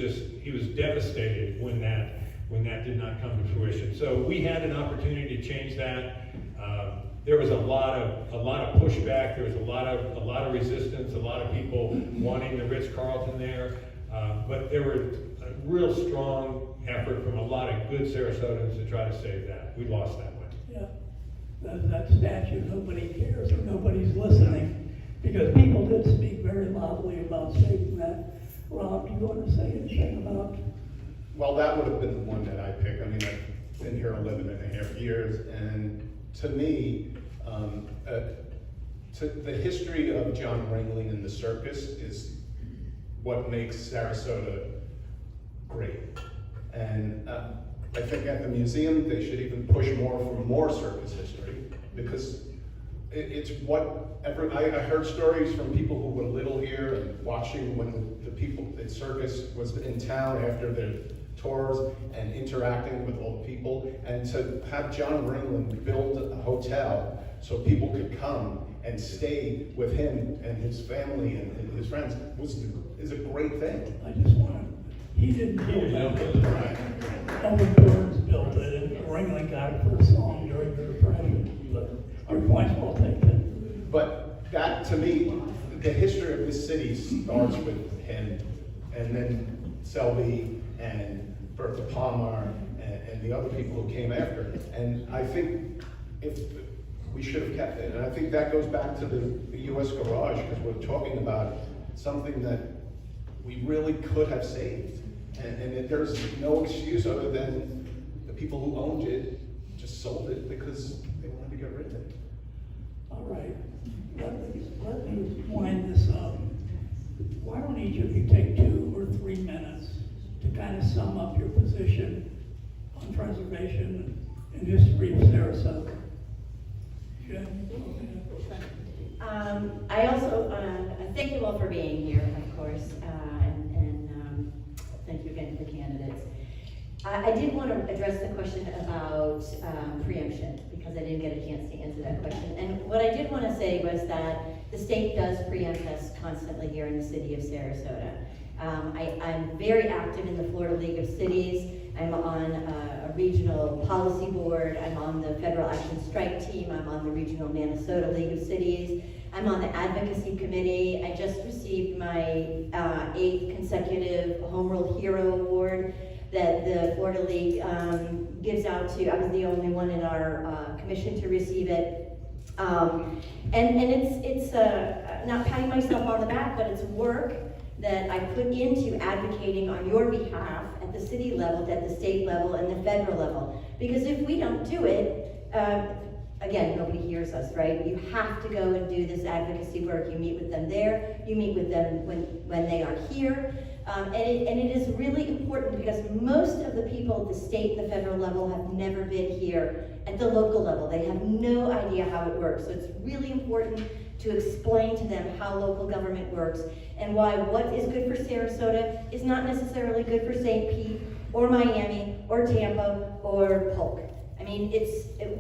devastated when that did not come to fruition. So we had an opportunity to change that. There was a lot of pushback. There was a lot of resistance. A lot of people wanting the Ritz-Carlton there, but there were a real strong effort from a lot of good Sarasotans to try to save that. We lost that one. Yeah, that statue, nobody cares or nobody's listening, because people did speak very loudly about saving that. Rob, do you want to say anything about? Well, that would have been the one that I picked. I mean, I've been here 11.5 years, and to me, the history of John Ringling and the circus is what makes Sarasota great. And I think at the museum, they should even push more for more circus history, because it's what I heard stories from people who were little here and watching when the circus was in town after their tours and interacting with all the people, and to have John Ringling build a hotel so people could come and stay with him and his family and his friends is a great thing. I just want to, he didn't build that. Owen Burns built it, and Ringling got it for a song during the Depression. But your point's well taken. But that, to me, the history of this city starts with him, and then Selby and Bertha Palmer and the other people who came after. And I think if we should have kept it, and I think that goes back to the U.S. Garage, because we're talking about something that we really could have saved. And there's no excuse other than the people who owned it just sold it because they wanted to get rid of it. All right, let me wind this up. Why don't each of you take 2 or 3 minutes to kind of sum up your position on preservation and history of Sarasota? Jen? I also thank you all for being here, of course, and thank you again to the candidates. I did want to address the question about preemption, because I didn't get a chance to answer that question. And what I did want to say was that the state does preempt us constantly here in the city of Sarasota. I'm very active in the Florida League of Cities. I'm on a regional policy board. I'm on the Federal Action Strike Team. I'm on the Regional Minnesota League of Cities. I'm on the Advocacy Committee. I just received my 8th consecutive Home Rule Hero Award that the Florida League gives out to. I was the only one in our commission to receive it. And it's not patting myself on the back, but it's work that I put into advocating on your behalf at the city level, at the state level, and the federal level. Because if we don't do it, again, nobody hears us, right? You have to go and do this advocacy work. You meet with them there, you meet with them when they are here. And it is really important, because most of the people at the state and the federal level have never been here at the local level. They have no idea how it works. So it's really important to explain to them how local government works and why what is good for Sarasota is not necessarily good for St. Pete or Miami or Tampa or Polk. I mean,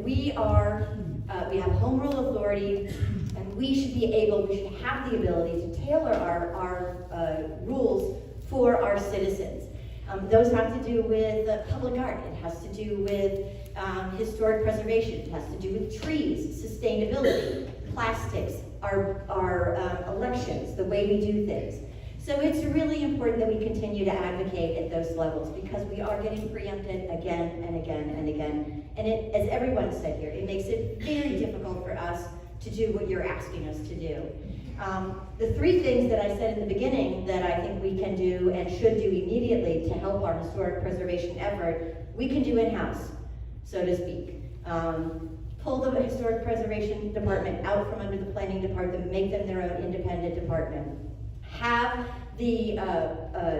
we have home rule authority, and we should have the ability to tailor our rules for our citizens. Those have to do with public art. It has to do with historic preservation. It has to do with trees, sustainability, plastics, our elections, the way we do things. So it's really important that we continue to advocate at those levels, because we are getting preempted again and again and again. And it, as everyone said here, it makes it very difficult for us to do what you're asking us to do. The 3 things that I said in the beginning that I think we can do and should do immediately to help our historic preservation effort, we can do in-house, so to speak. Pull the historic preservation department out from under the planning department, make them their own independent department. Have the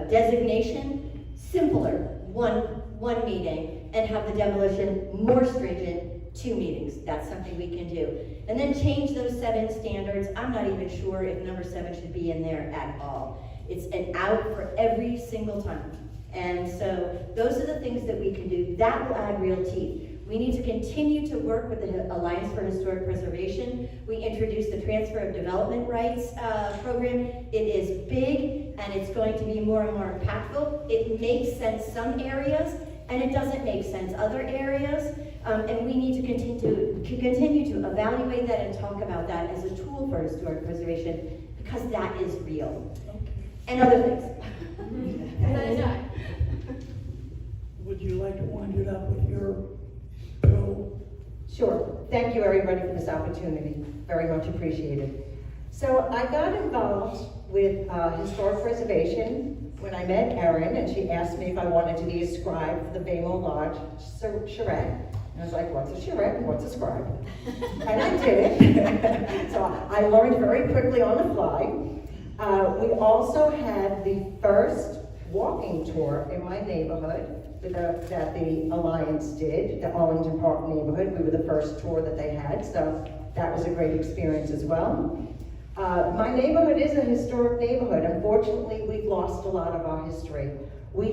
designation simpler, one meeting, and have the demolition more stringent, 2 meetings. That's something we can do. And then change those 7 standards. I'm not even sure if number 7 should be in there at all. It's an out for every single time. And so those are the things that we can do. That will add real teeth. We need to continue to work with the Alliance for Historic Preservation. We introduced the Transfer of Development Rights program. It is big, and it's going to be more and more impactful. It makes sense some areas, and it doesn't make sense other areas. And we need to continue to evaluate that and talk about that as a tool for historic preservation, because that is real. And other things. Would you like to wind it up with your goal? Sure. Thank you, everybody, for this opportunity. Very much appreciated. So I got involved with historic preservation when I met Erin, and she asked me if I wanted to be a scribe for the Baymo Lodge charrette. And I was like, what's a charrette and what's a scribe? And I did it. So I learned very quickly on the fly. We also had the first walking tour in my neighborhood that the Alliance did, the Arlington Park neighborhood. We were the first tour that they had, so that was a great experience as well. My neighborhood is a historic neighborhood. Unfortunately, we've lost a lot of our history. We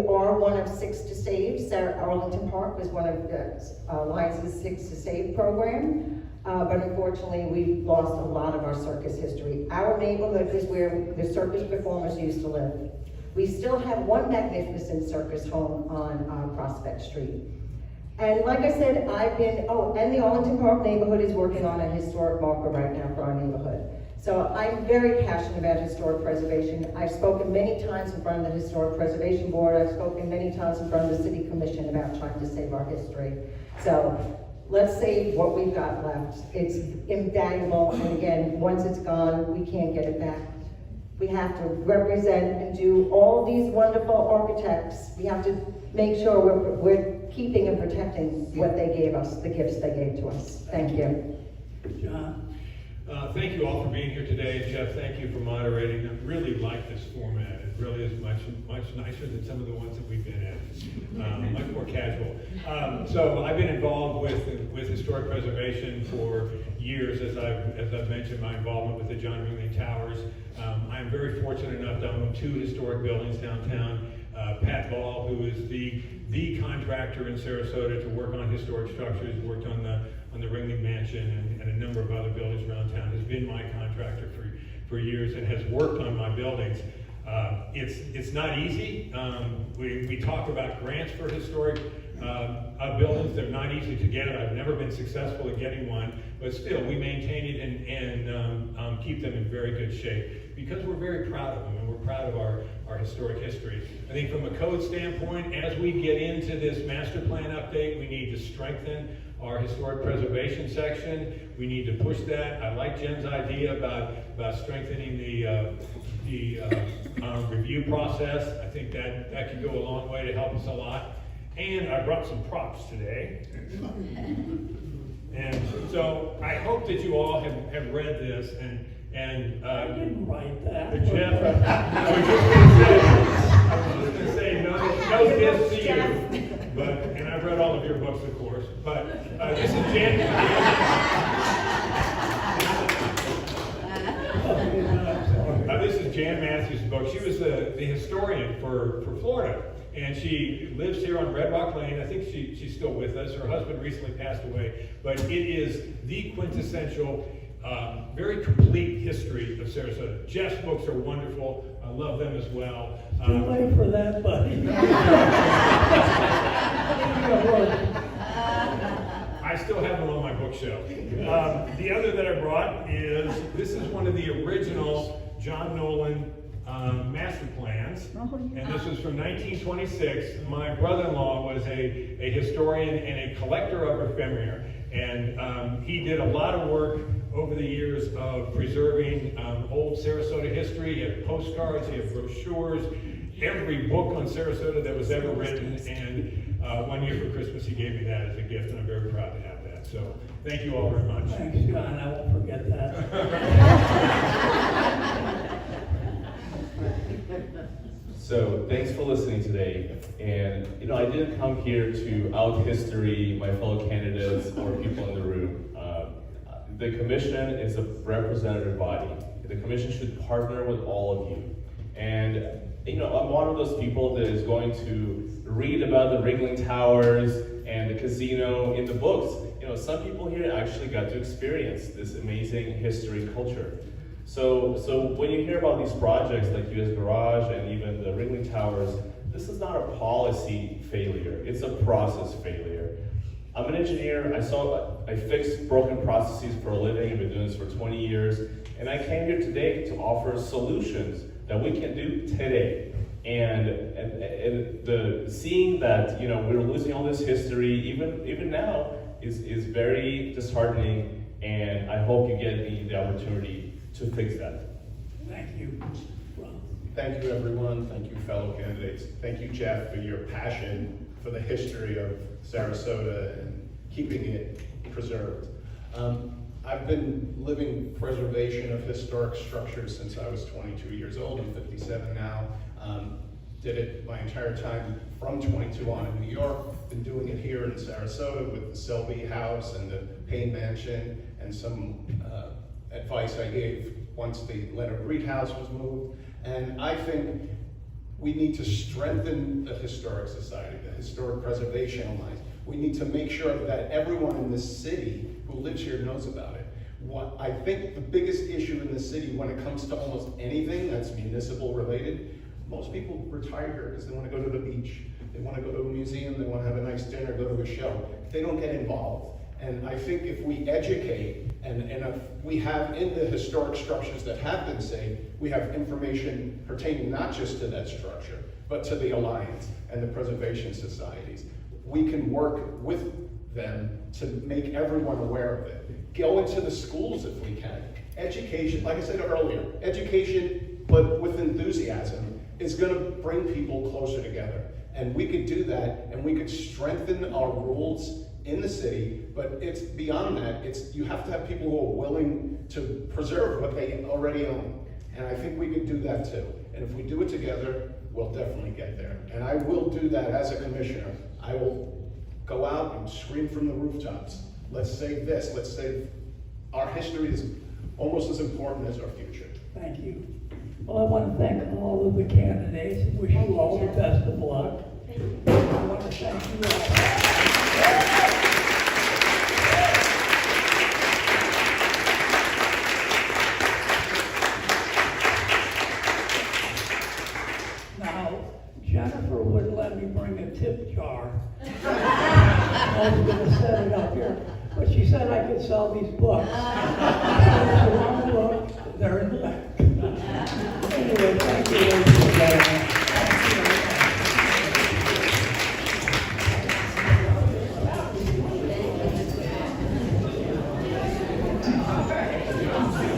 are one of 6 to Save. Arlington Park was one of the Alliance's 6 to Save program. But unfortunately, we've lost a lot of our circus history. Our neighborhood is where the circus performers used to live. We still have one magnificent circus home on Prospect Street. And like I said, and the Arlington Park neighborhood is working on a historic marker right now for our neighborhood. So I'm very passionate about historic preservation. I've spoken many times in front of the Historic Preservation Board. I've spoken many times in front of the City Commission about trying to save our history. So let's save what we've got left. It's invaluable, and again, once it's gone, we can't get it back. We have to represent and do all these wonderful architects. We have to make sure we're keeping and protecting what they gave us, the gifts they gave to us. Thank you. John? Thank you all for being here today. Jeff, thank you for moderating. I really like this format. It really is much nicer than some of the ones that we've been at. Much more casual. So I've been involved with historic preservation for years. As I've mentioned, my involvement with the John Ringling Towers. I'm very fortunate enough to own 2 historic buildings downtown. Pat Ball, who is the contractor in Sarasota to work on historic structures, worked on the Ringling Mansion and a number of other buildings around town, has been my contractor for years and has worked on my buildings. It's not easy. We talk about grants for historic buildings. They're not easy to get. I've never been successful at getting one, but still we maintain it and keep them in very good shape because we're very proud of them and we're proud of our historic history. I think from a code standpoint, as we get into this master plan update, we need to strengthen our historic preservation section. We need to push that. I like Jen's idea about strengthening the review process. I think that could go a long way to help us a lot. And I brought some props today. And so I hope that you all have read this and I didn't write that. Jeff, I was just going to say no gifts to you. And I've read all of your books, of course. But this is Jan. This is Jan Matthews' book. She was the historian for Florida. And she lives here on Red Rock Lane. I think she's still with us. Her husband recently passed away. But it is the quintessential, very complete history of Sarasota. Jeff's books are wonderful. I love them as well. Too late for that, buddy. I still have them on my bookshelf. The other that I brought this is one of the original John Nolan master plans, and this is from 1926. My brother-in-law was a historian and a collector of ephemera, and he did a lot of work over the years of preserving old Sarasota history. He had postcards, he had brochures, every book on Sarasota that was ever written, and one year for Christmas he gave me that as a gift, and I'm very proud to have that. So thank you all very much. Thanks, John. I won't forget that. So thanks for listening today. And I didn't come here to out history my fellow candidates or people in the room. The commission is a representative body. The commission should partner with all of you. And I'm one of those people that is going to read about the Ringling Towers and the casino in the books. Some people here actually got to experience this amazing history culture. So when you hear about these projects like US Garage and even the Ringling Towers, this is not a policy failure, it's a process failure. I'm an engineer, I fix broken processes for a living, I've been doing this for 20 years, and I came here today to offer solutions that we can do today. And the seeing that we're losing all this history, even now, is very disheartening, and I hope you get the opportunity to fix that. Thank you. Thank you, everyone. Thank you, fellow candidates. Thank you, Jeff, for your passion for the history of Sarasota and keeping it preserved. I've been living preservation of historic structures since I was 22 years old. I'm 57 now. Did it my entire time from 22 on in New York. Been doing it here in Sarasota with the Selby House and the Payne Mansion, and some advice I gave once the Leonard Reed House was moved. And I think we need to strengthen the Historic Society, the Historic Preservation Alliance. We need to make sure that everyone in this city who lives here knows about it. What I think the biggest issue in the city when it comes to almost anything that's municipal related, most people retire here because they want to go to the beach, they want to go to a museum, they want to have a nice dinner, go to a show. They don't get involved. And I think if we educate, and if we have in the historic structures that have been saved, we have information pertaining not just to that structure, but to the Alliance and the preservation societies. We can work with them to make everyone aware of it. Go into the schools if we can. Education, like I said earlier, education, but with enthusiasm, is going to bring people closer together. And we could do that, and we could strengthen our rules in the city, but it's beyond that. You have to have people who are willing to preserve what they already own. And I think we could do that too. And if we do it together, we'll definitely get there. And I will do that as a commissioner. I will go out and scream from the rooftops. Let's save this, let's save, our history is almost as important as our future. Thank you. Well, I want to thank all of the candidates and wish you all the best of luck. I want to thank you all. Now, Jennifer wouldn't let me bring a tip jar. I was going to set it up here, but she said I could sell these books. So if you want to look, they're in the back.